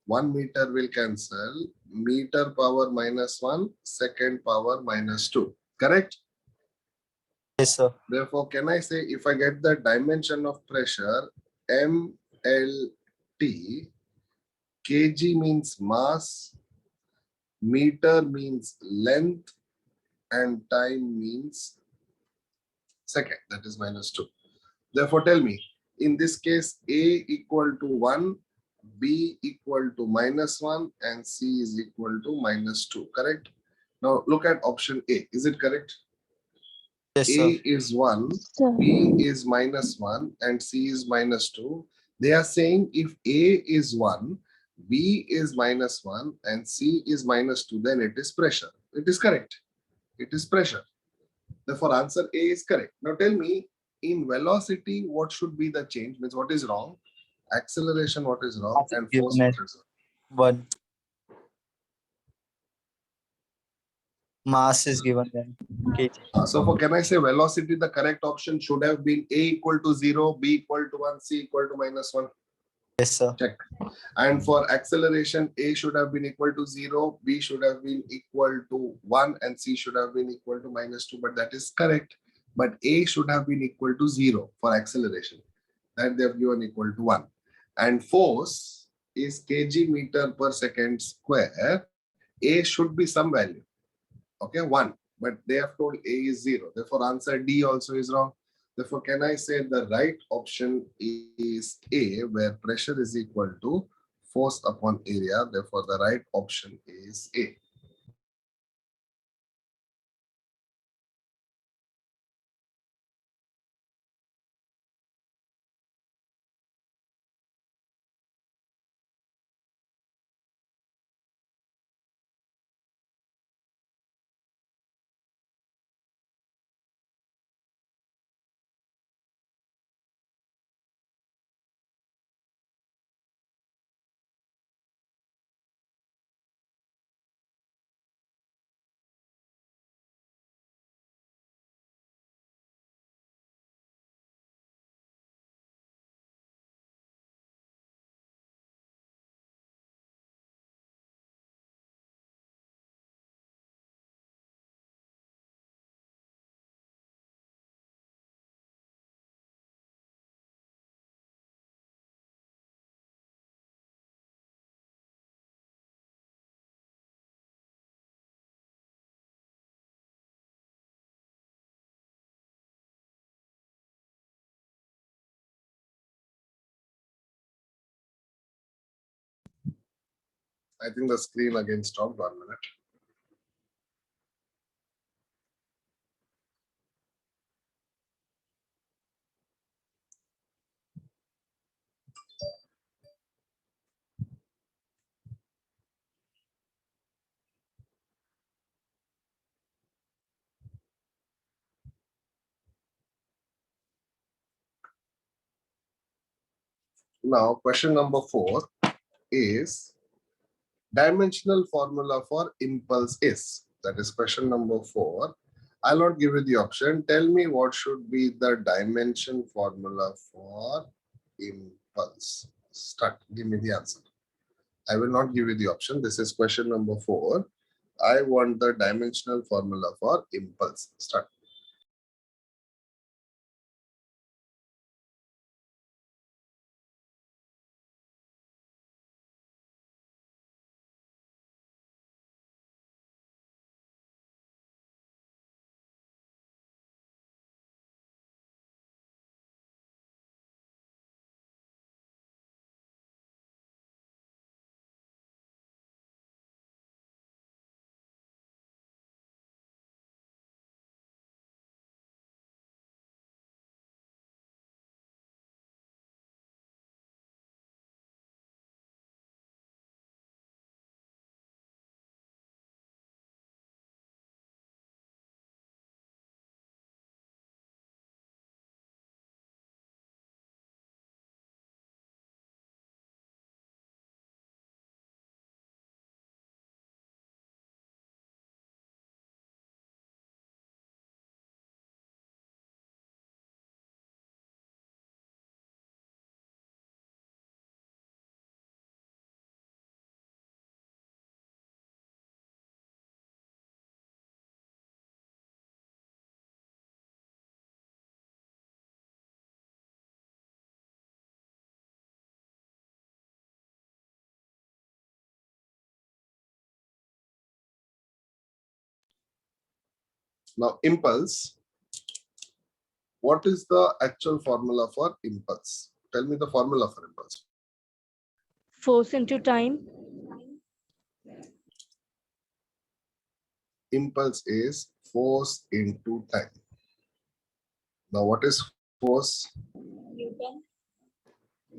1 meter will cancel, meter power -1, second power -2, correct? Yes, sir. Therefore, can I say if I get the dimension of pressure, mLT, kg means mass, meter means length, and time means second, that is -2. Therefore, tell me, in this case, A equal to 1, B equal to -1, and C is equal to -2, correct? Now look at option A. Is it correct? Yes, A sir. is 1, Sir. B is -1, and C is -2. They are saying if A is 1, B is -1, and C is -2, then it is pressure. It is correct. It is pressure. Therefore, answer A is correct. Now tell me, in velocity, what should be the change? Means what is wrong? Acceleration, what is wrong? Mass is And force, given what as is wrong? 1. Mass is given then. kg. So for can I say velocity, the correct option should have been A equal to 0, B equal to 1, C equal to -1. Yes, sir. Check. And for acceleration, A should have been equal to 0, B should have been equal to 1, and C should have been equal to -2. But that is correct. But A should have been equal to 0 for acceleration. That they have given equal to 1. And force is kg meter per second square. A should be some value. Okay, 1. But they have told A is 0. Therefore, answer D also is wrong. Therefore, can I say the right option is A, where pressure is equal to force upon area. Therefore, the right option is A. I think the screen again stopped. 1 minute. Now, question number 4 is dimensional formula for impulse is. That is question number 4. I'll not give you the option. Tell me what should be the dimension formula for impulse. Start. Give me the answer. I will not give you the option. This is question number 4. I want the dimensional formula for impulse. Start. Now, impulse what is the actual formula for impulse? Tell me the formula for impulse. Force into time. Impulse is force into time. Now, what is force?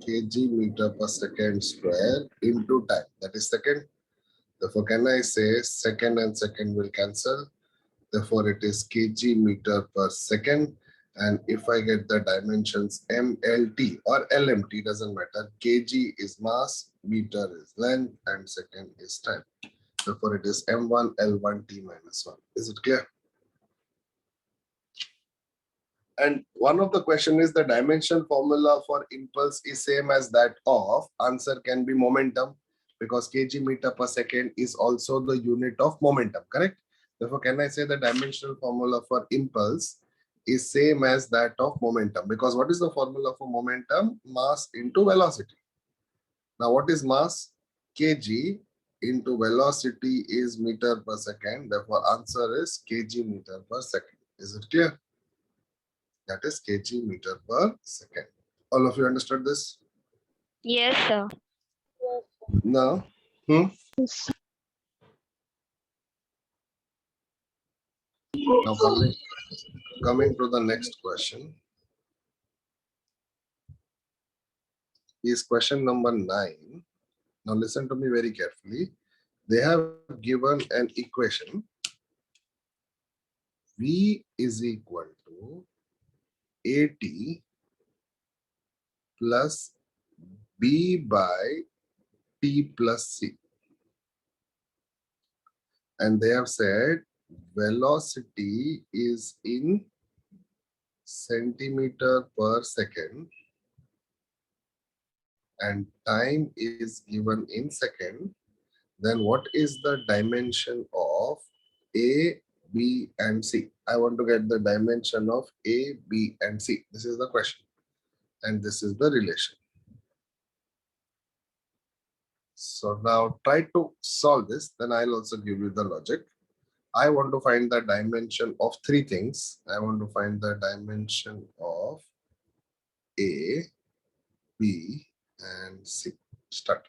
Kg meter per second square into time. That is second. Therefore, can I say second and second will cancel? Therefore, it is kg meter per second. And if I get the dimensions mlt or lmt, doesn't matter. Kg is mass, meter is length, and second is time. Therefore, it is m1 l1 t minus 1. Is it clear? And one of the question is the dimension formula for impulse is same as that of, answer can be momentum, because kg meter per second is also the unit of momentum, correct? Therefore, can I say the dimensional formula for impulse is same as that of momentum? Because what is the formula for momentum? Mass into velocity. Now, what is mass? Kg into velocity is meter per second. Therefore, answer is kg meter per second. Is it clear? That is kg meter per second. All of you understood this? Yes, sir. Now, now coming to the next question is question number 9. Now listen to me very carefully. They have given an equation. V is equal to AT plus B by T plus C. And they have said velocity is in centimeter per second and time is given in second. Then what is the dimension of A, B, and C? I want to get the dimension of A, B, and C. This is the question. And this is the relation. So now try to solve this. Then I'll also give you the logic. I want to find the dimension of three things. I want to find the dimension of A, B, and C. Start.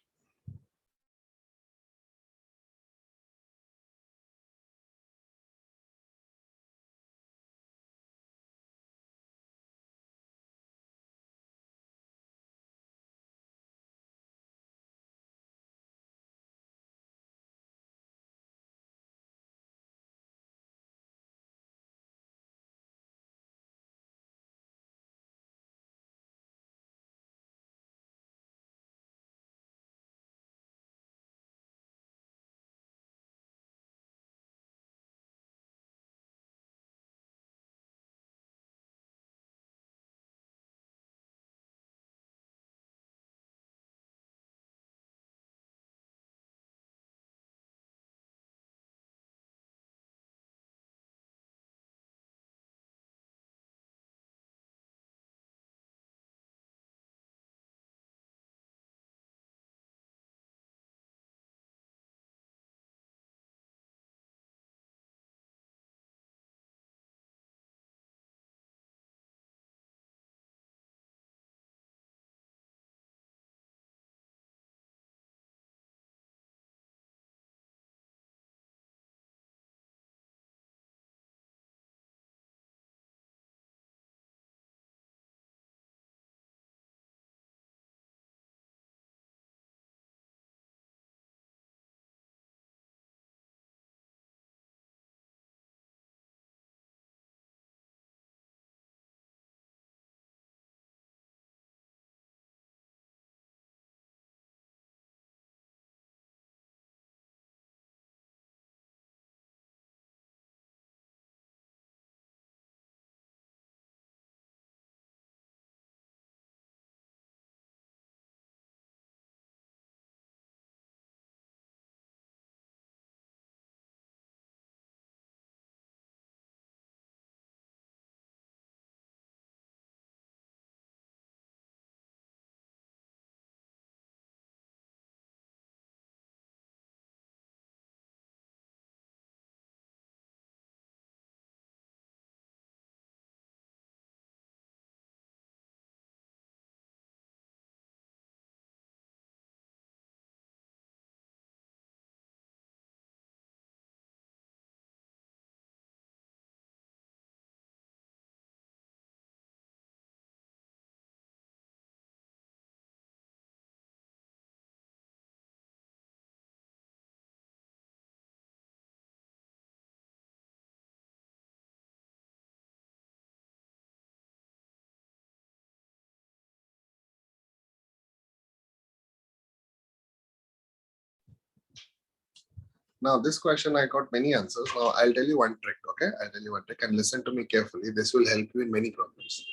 Now this question I got many answers. Now I'll tell you one trick, okay? I'll tell you one trick and listen to me carefully. This will help you in many problems.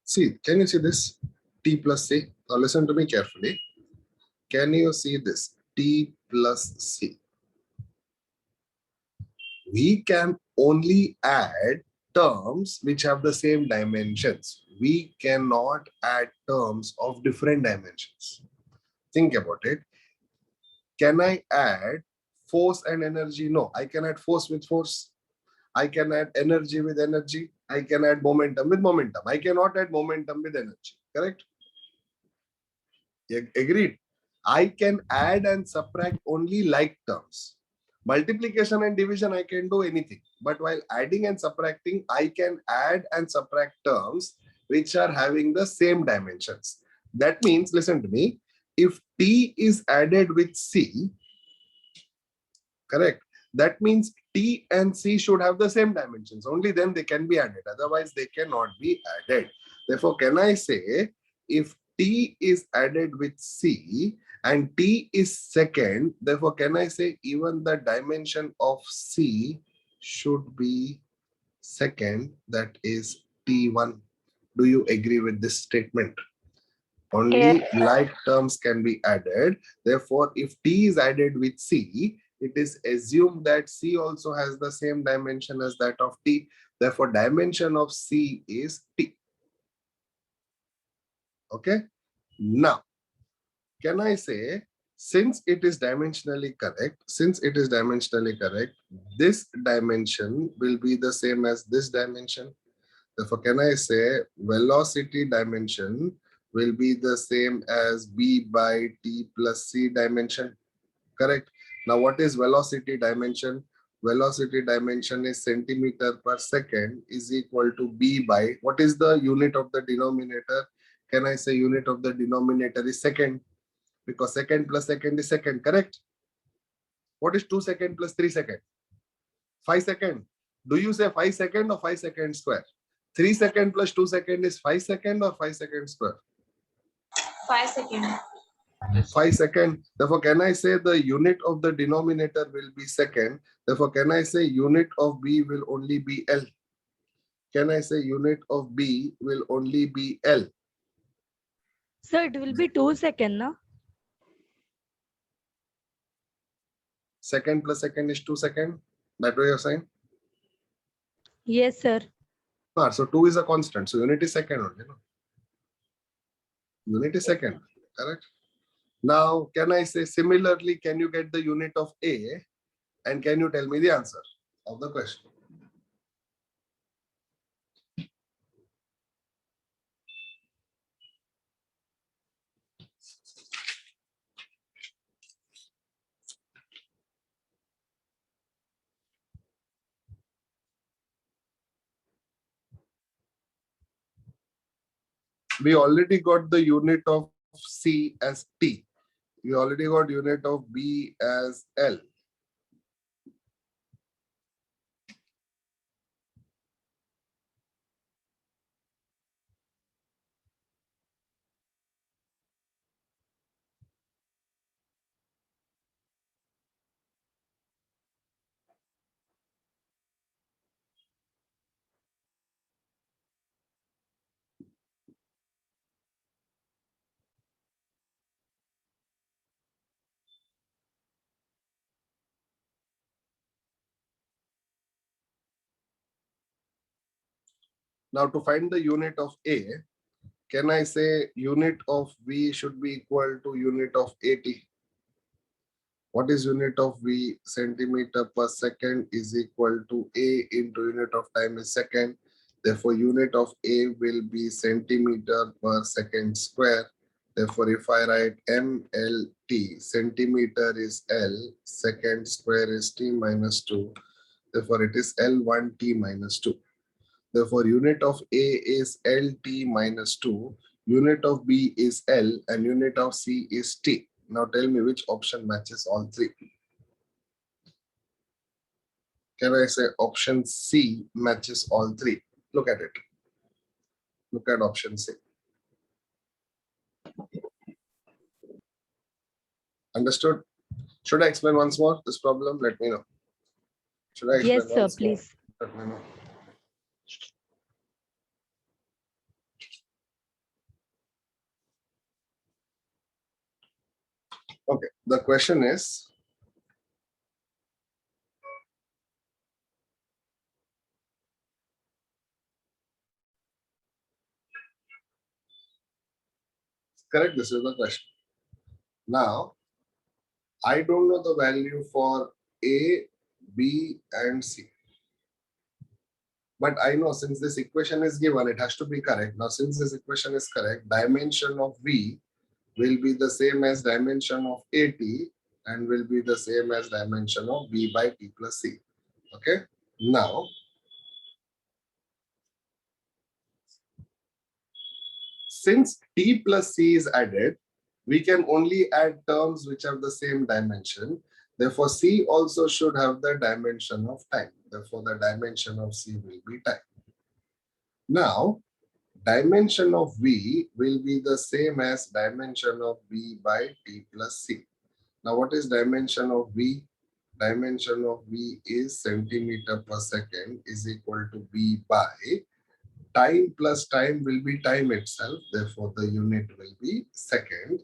See, can you see this? T plus C. Now listen to me carefully. Can you see this? T plus C. We can only add terms which have the same dimensions. We cannot add terms of different dimensions. Think about it. Can I add force and energy? No, I can add force with force. I can add energy with energy. I can add momentum with momentum. I cannot add momentum with energy. Correct? Agreed. I can add and subtract only like terms. Multiplication and division, I can do anything. But while adding and subtracting, I can add and subtract terms which are having the same dimensions. That means, listen to me, if T is added with C, correct, that means T and C should have the same dimensions. Only then they can be added. Otherwise, they cannot be added. Therefore, can I say if T is added with C and T is second, therefore, can I say even the dimension of C should be second, that is T1. Do you agree with this statement? Only Yes. like terms can be added. Therefore, if T is added with C, it is assumed that C also has the same dimension as that of T. Therefore, dimension of C is T. Okay. Now, can I say, since it is dimensionally correct, this dimension will be the same as this dimension. Therefore, can I say velocity dimension will be the same as B by T plus C dimension? Correct. Now, what is velocity dimension? Velocity dimension is centimeter per second is equal to B by, what is the unit of the denominator? Can I say unit of the denominator is second? Because second plus second is second, correct? What is 2 second plus 3 second? 5 second. Do you say 5 second or 5 second square? 3 second plus 2 second is 5 second or 5 second square? 5 seconds. 5 second. Therefore, can I say the unit of the denominator will be second? Therefore, can I say unit of B will only be L? Can I say unit of B will only be L? Sir, it will be 2 seconds, na? Second plus second is 2 second. That way you're saying? Yes, sir. So 2 is a constant. So unit is second only. No? Unit is second. Correct? Now, can I say similarly, can you get the unit of A and can you tell me the answer of the question? We already got the unit of C as T. We already got unit of B as L. Now to find the unit of A, can I say unit of V should be equal to unit of AT? What is unit of V? Centimeter per second is equal to A into unit of time is second. Therefore, unit of A will be centimeter per second square. Therefore, if I write MLT, centimeter is L, second square is T minus 2. Therefore, it is L1T minus 2. Therefore, unit of A is LT minus 2, unit of B is L, and unit of C is T. Now tell me which option matches all three. Can I say option C matches all three? Look at it. Look at option C. Understood? Should I explain once more this problem? Let me know. Should I explain Yes, sir, once more? please. Let me know. Okay, the question is, correct, this is the question. Now, I don't know the value for A, B, and C. But I know since this equation is given, it has to be correct. Now, since this equation is correct, dimension of V will be the same as dimension of AT and will be the same as dimension of B by T plus C. Okay. Now, since T plus C is added, we can only add terms which have the same dimension. Therefore, C also should have the dimension of time. Therefore, the dimension of C will be time. Now, dimension of V will be the same as dimension of B by T plus C. Now, what is dimension of V? Dimension of V is centimeter per second is equal to B by time plus time will be time itself. Therefore, the unit will be second.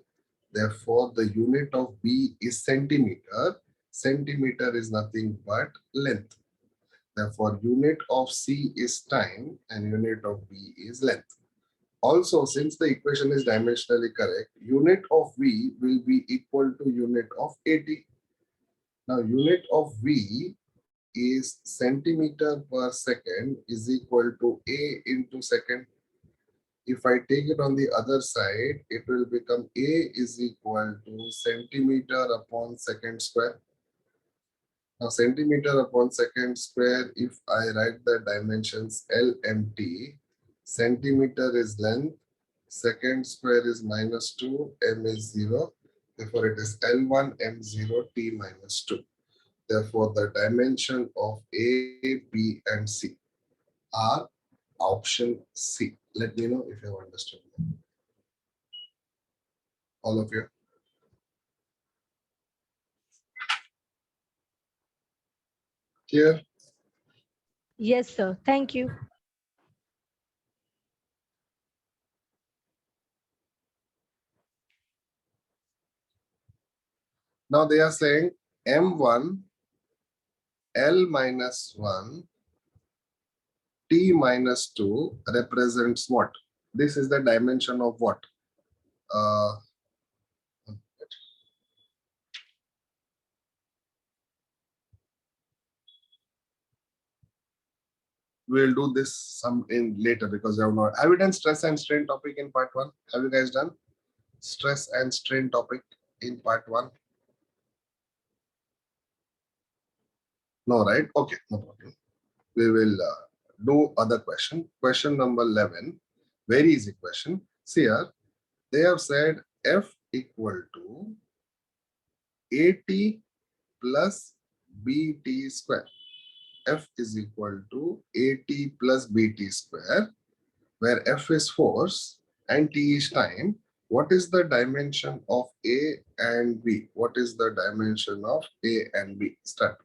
Therefore, the unit of B is centimeter. Centimeter is nothing but length. Therefore, unit of C is time and unit of B is length. Also, since the equation is dimensionally correct, unit of V will be equal to unit of AT. Now, unit of V is centimeter per second is equal to A into second. If I take it on the other side, it will become A is equal to centimeter upon second square. Now, centimeter upon second square, if I write the dimensions LMT, centimeter is length, second square is -2, m is 0. Therefore, it is L1 m0 t minus 2. Therefore, the dimension of A, B, and C are option C. Let me know if you have understood. All of you. Clear? Yes, sir. Thank you. Now they are saying M1 L minus 1 T minus 2 represents what? This is the dimension of what? Uh, we'll do this some in later because you have not. Have you done stress and strain topic in part 1? Have you guys done stress and strain topic in part 1? No, right? Okay, no problem. We will do other question. Question number 11. Very easy question. See here, they have said F equal to AT plus BT square. F is equal to AT plus BT square, where F is force and T is time. What is the dimension of A and B? What is the dimension of A and B? Start.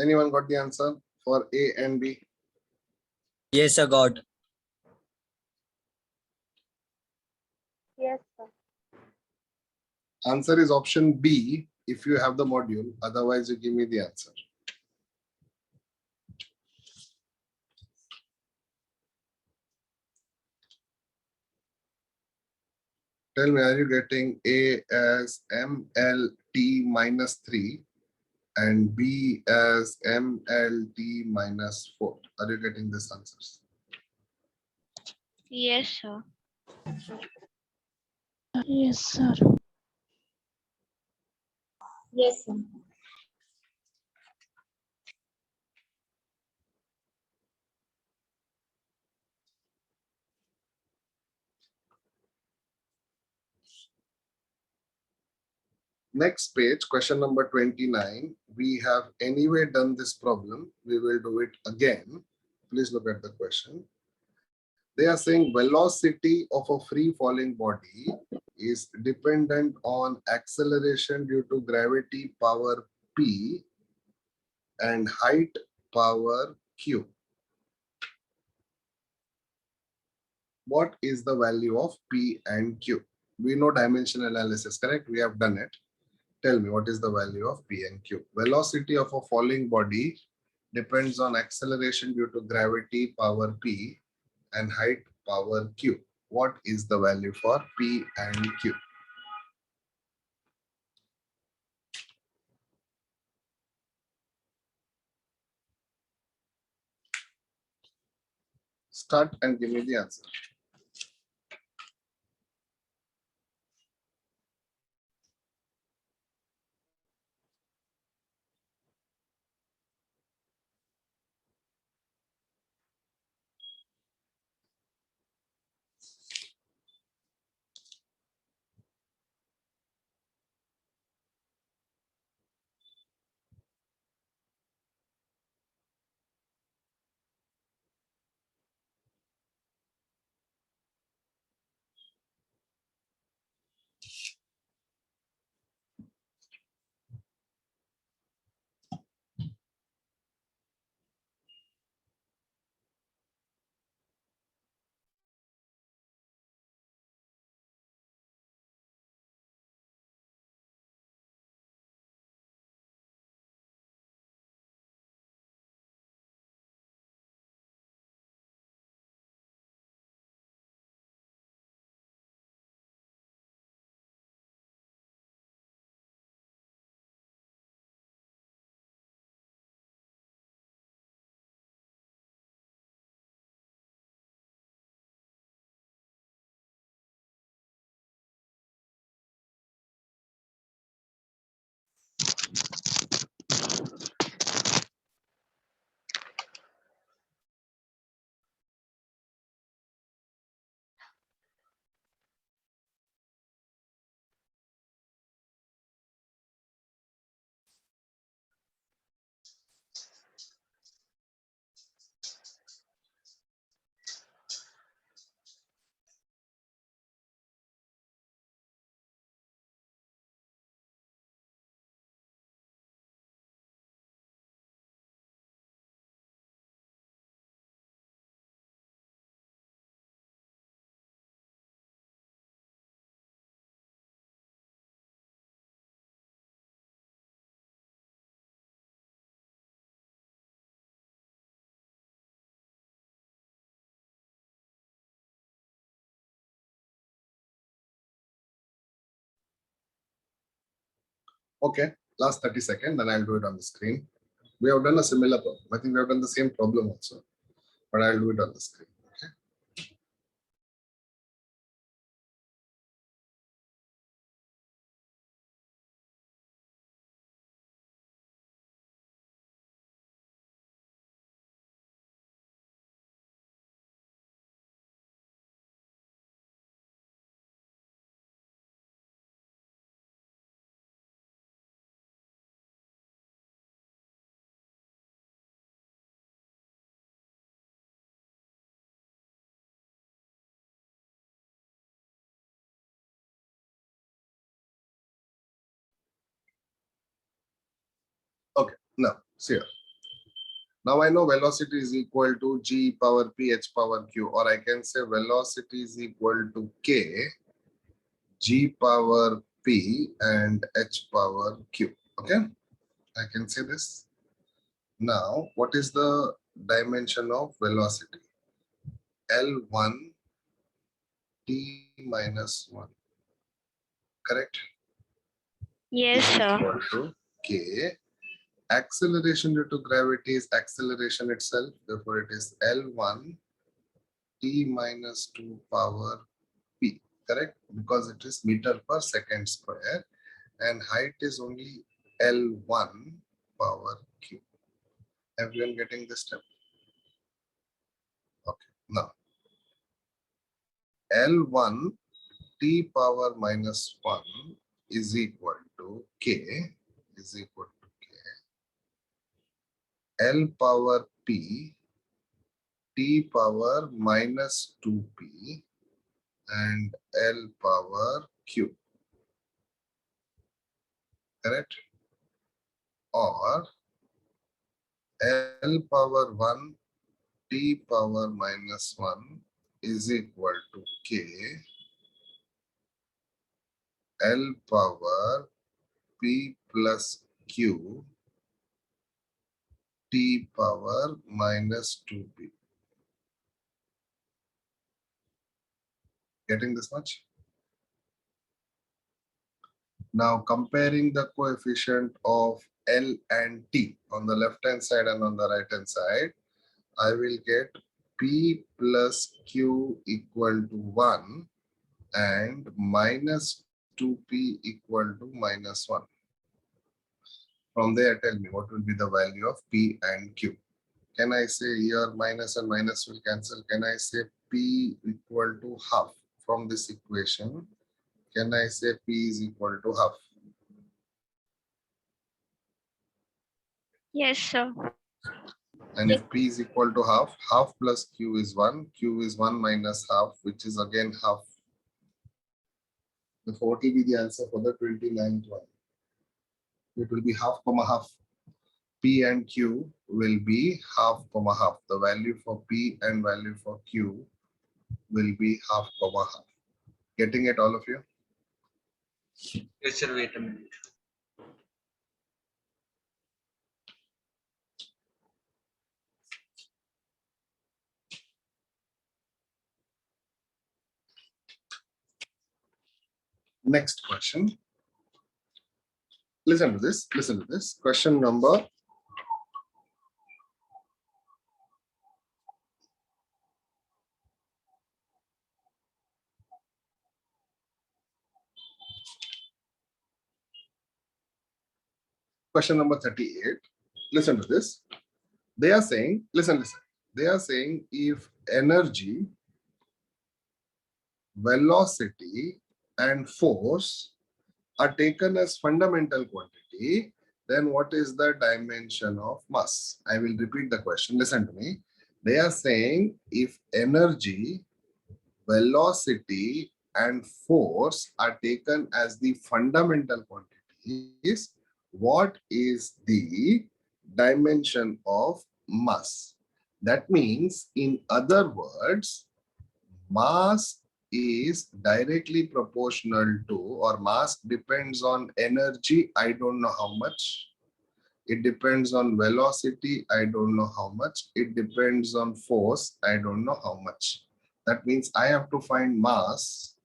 Anyone got the answer for A and B? Yes, sir, got. Yes, sir. Answer is option B if you have the module. Otherwise, you give me the answer. Tell me, are you getting A as MLT minus 3 and B as MLT minus 4? Are you getting these answers? Yes, sir. Yes, sir. Yes, sir. Next page, question number 29. We have anyway done this problem. We will do it again. Please look at the question. They are saying velocity of a free falling body is dependent on acceleration due to gravity power P and height power Q. What is the value of P and Q? We know dimension analysis, correct? We have done it. Tell me, what is the value of P and Q? Velocity of a falling body depends on acceleration due to gravity power P and height power Q. What is the value for P and Q? Start and give me the answer. Okay, last 30 seconds, then I'll do it on the screen. We have done a similar problem. I think we have done the same problem also, but I'll do it on the screen. Okay. Okay, now see here. Now I know velocity is equal to g power p h power q, or I can say velocity is equal to k g power p and h power q. Okay, I can say this. Now, what is the dimension of velocity? L1 t minus 1. Correct? Yes, Is sir. equal to k. Acceleration due to gravity is acceleration itself. Therefore, it is L1 t minus 2 power p. Correct? Because it is meter per second square, and height is only L1 power q. Everyone getting this step? Okay. Now, L1 t power minus 1 is equal to k, is equal to k, L power p t power minus 2p and L power q. Correct? Or L power 1 t power minus 1 is equal to k L power p plus q t power minus 2p. Getting this much? Now comparing the coefficient of L and T on the left hand side and on the right hand side, I will get P plus Q equal to 1 and minus 2P equal to minus 1. From there, tell me what will be the value of P and Q. Can I say here minus and minus will cancel? Can I say P equal to half from this equation? Can I say P is equal to half? Yes, sir. And if P is equal to half, half plus Q is 1. Q is 1 minus half, which is again half. Therefore, what will be the answer for the 29th one? It will be half comma half. P and Q will be half comma half. The value for P and value for Q will be half comma half. Getting it, all of you? Yes, sir, wait a minute. Next question. Listen to this. Listen to this. Question number. Question number 38. Listen to this. They are saying, listen. They are saying if energy, velocity, and force are taken as fundamental quantity, then what is the dimension of mass? I will repeat the question. Listen to me. They are saying if energy, velocity, and force are taken as the fundamental quantities, what is the dimension of mass? That means, in other words, mass is directly proportional to, or mass depends on energy, I don't know how much. It depends on velocity, I don't know how much. It depends on force, I don't know how much. That means I have to find mass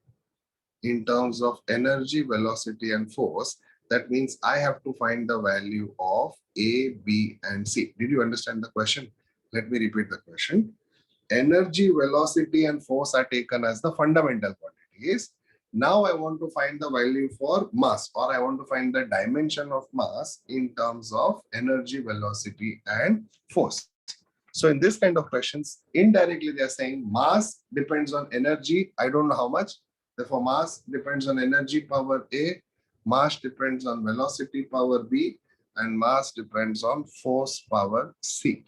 in terms of energy, velocity, and force. That means I have to find the value of A, B, and C. Did you understand the question? Let me repeat the question. Energy, velocity, and force are taken as the fundamental quantities. Now I want to find the value for mass, or I want to find the dimension of mass in terms of energy, velocity, and force. So in this kind of questions, indirectly they are saying mass depends on energy, I don't know how much. Therefore, mass depends on energy power A, mass depends on velocity power B, and mass depends on force power C.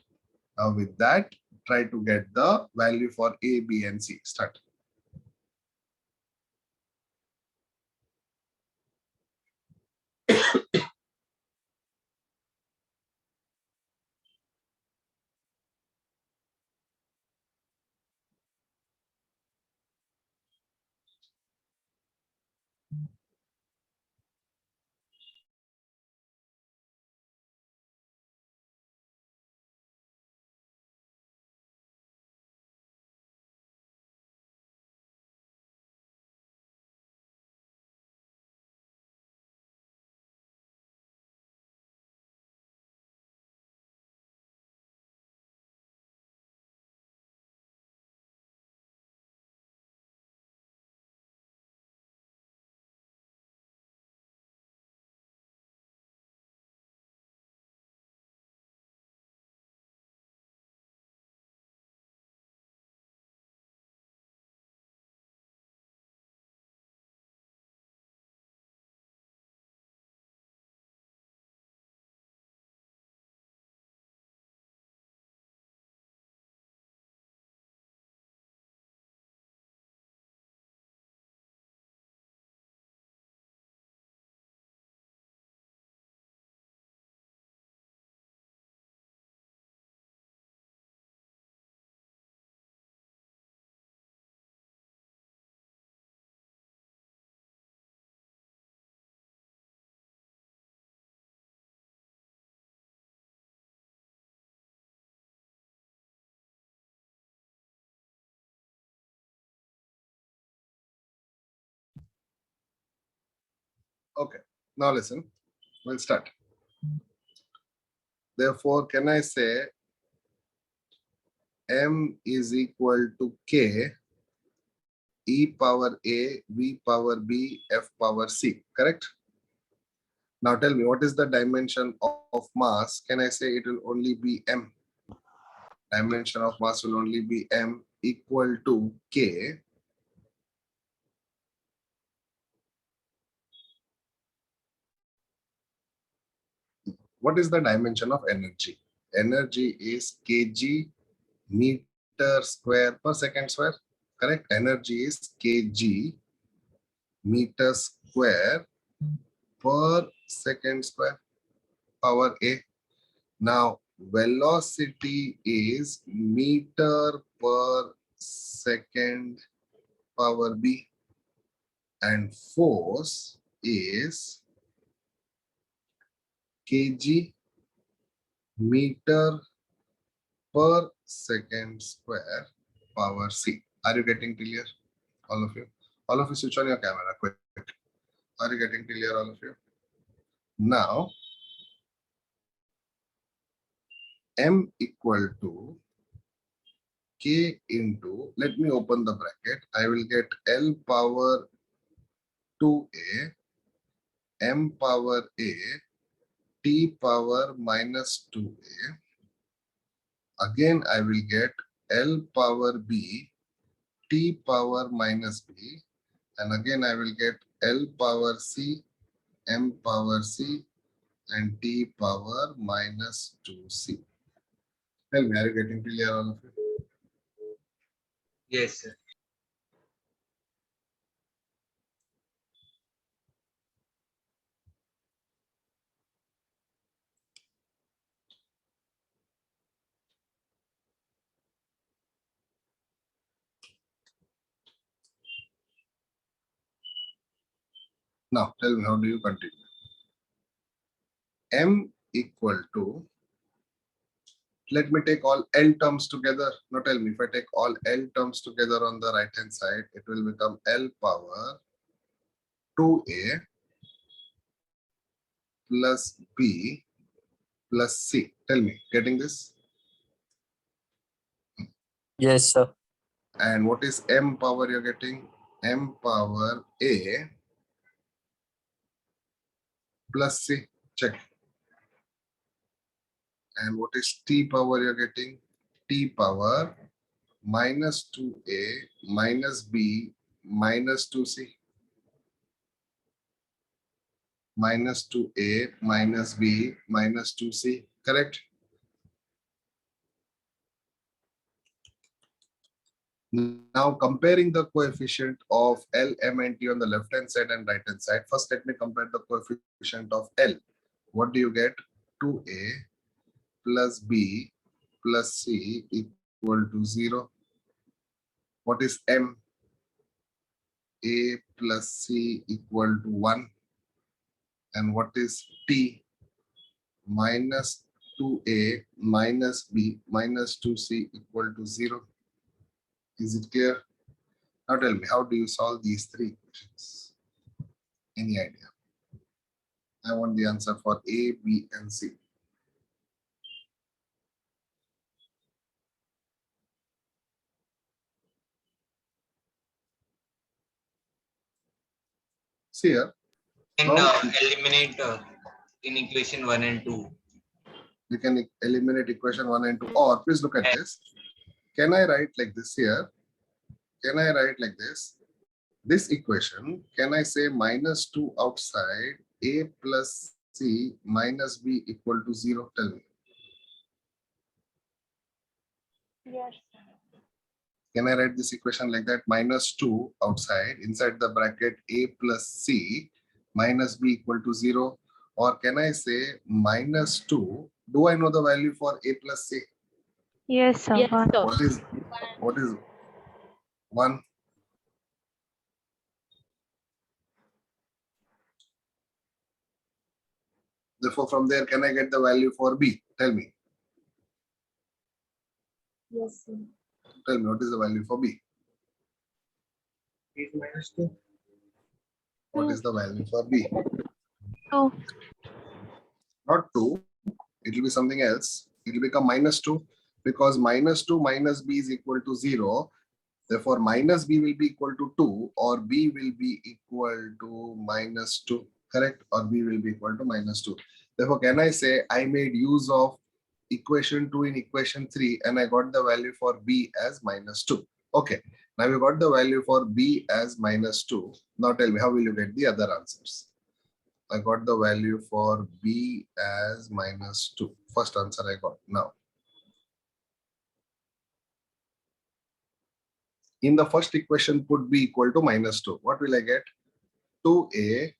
Now with that, try to get the value for A, B, and C. Start. Okay, now listen, we'll start. Therefore, can I say M is equal to K, E power A, V power B, F power C, correct? Now tell me, what is the dimension of mass? Can I say it will only be M? Dimension of mass will only be M equal to K. What is the dimension of energy? Energy is kg meter square per second square, correct? Energy is kg meter square per second square, power A. Now, velocity is meter per second, power B, and force is kg meter per second square, power C. Are you getting clear, all of you? All of you switch on your camera quick. Are you getting clear, all of you? Now, M equal to K into, let me open the bracket, I will get L power 2A, M power A, T power minus 2A. Again, I will get L power B, T power minus B. And again, I will get L power C, M power C, and T power minus 2C. Tell me, are you getting clear, all of you? Yes, sir. Now, tell me, how do you continue? M equal to, let me take all L terms together. Now tell me, if I take all L terms together on the right hand side, it will become L power 2A plus B plus C. Tell me, getting this? Yes, sir. And what is M power you're getting? M power A plus C. Check. And what is T power you're getting? T power minus 2A minus B minus 2C. Minus 2A minus B minus 2C. Correct? Now comparing the coefficient of L, M, and T on the left hand side and right hand side. First, let me compare the coefficient of L. What do you get? 2A plus B plus C equal to 0. What is M? A plus C equal to 1. And what is T? Minus 2A minus B minus 2C equal to 0. Is it clear? Now tell me, how do you solve these three equations? Any idea? I want the answer for A, B, and C. See here, And Now- eliminate in equation 1 and 2. we can eliminate equation 1 and 2. Or please look at this. Can I write like this here? Can I write like this? This equation, can I say minus 2 outside, A plus C minus B equal to 0? Tell me. Yes. Can I write this equation like that? Minus 2 outside, inside the bracket A plus C minus B equal to 0. Or can I say minus 2? Do I know the value for A plus C? Yes, sir. Yes, One. sir. What is 1? Therefore, from there, can I get the value for B? Tell me. Yes, sir. Tell me, what is the value for B? Is minus 2. What is the value for B? 2. Not 2. It will be something else. It will become minus 2 because minus 2 minus B is equal to 0. Therefore, minus B will be equal to 2 or B will be equal to minus 2. Correct? Or B will be equal to minus 2. Therefore, can I say I made use of equation 2 in equation 3 and I got the value for B as minus 2. Okay. Now we got the value for B as minus 2. Now tell me, how will you get the other answers? I got the value for B as minus 2. First answer I got. Now, in the first equation, put B equal to minus 2. What will I get? 2A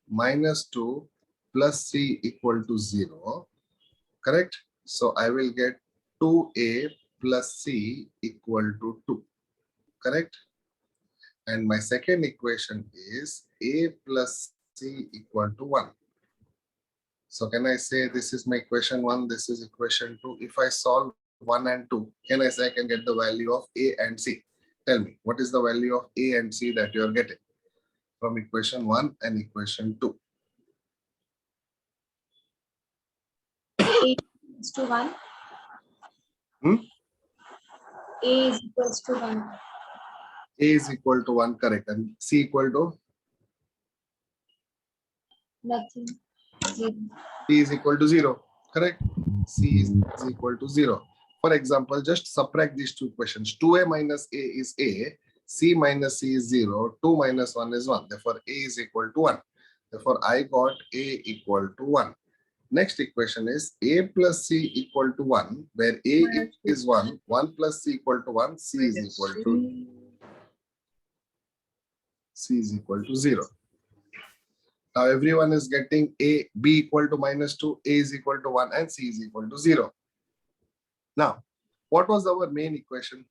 minus 2 plus C equal to 0. Correct? So I will get 2A plus C equal to 2. Correct? And my second equation is A plus C equal to 1. So can I say this is my equation 1, this is equation 2. If I solve 1 and 2, can I say I can get the value of A and C? Tell me, what is the value of A and C that you are getting from equation 1 and equation 2? A is to 1. Hmm? A is equals to 1. A is equal to 1, correct. And C equal to? Nothing. 0. C is equal to 0, correct? C is equal to 0. For example, just subtract these two equations. 2A minus A is A, C minus C is 0, 2 minus 1 is 1. Therefore, A is equal to 1. Therefore, I got A equal to 1. Next equation is A plus C equal to 1, where A is 1, 1 plus C equal to 1, C is equal to 0. Now everyone is getting A, B equal to minus 2, A is equal to 1, and C is equal to 0. Now, what was our main equation?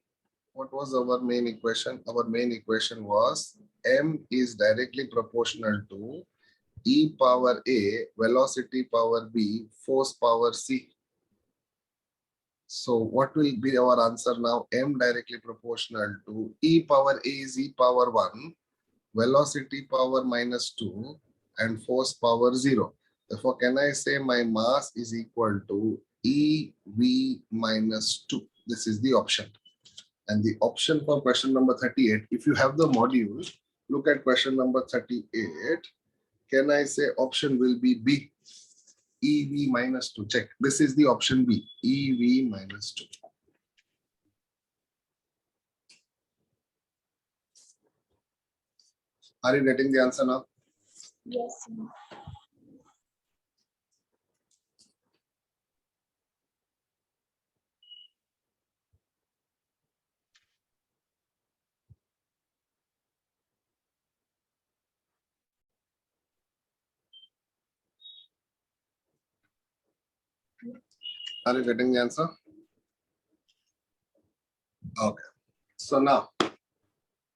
What was our main equation? Our main equation was M is directly proportional to E power A, velocity power B, force power C. So what will be our answer now? M directly proportional to E power A is E power 1, velocity power minus 2, and force power 0. Therefore, can I say my mass is equal to EV minus 2? This is the option. And the option for question number 38, if you have the module, look at question number 38. Can I say option will be B, EV minus 2? Check. This is the option B, EV minus 2. Are you getting the answer now? Yes, sir. Are you getting the answer? Okay. So now,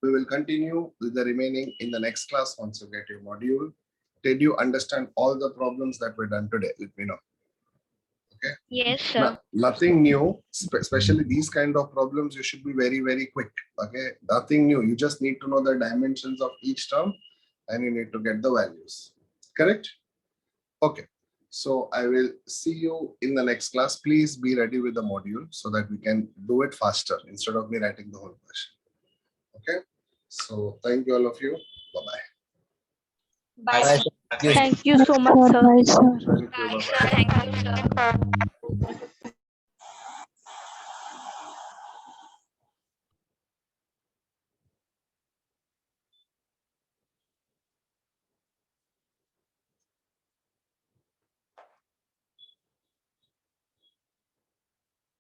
We will continue with the remaining in the next class once you get your module. Did you understand all the problems that were done today? Let me know. Yes, sir. Nothing new, especially these kind of problems, you should be very, very quick. Okay, nothing new. You just need to know the dimensions of each term and you need to get the values. Correct? Okay. So I will see you in the next class. Please be ready with the module so that we can do it faster instead of me writing the whole question. Okay. So thank you all of you. Bye-bye. Bye. Bye, sir. Thank you so much, sir. Thank you. Bye-bye. Thank you, sir.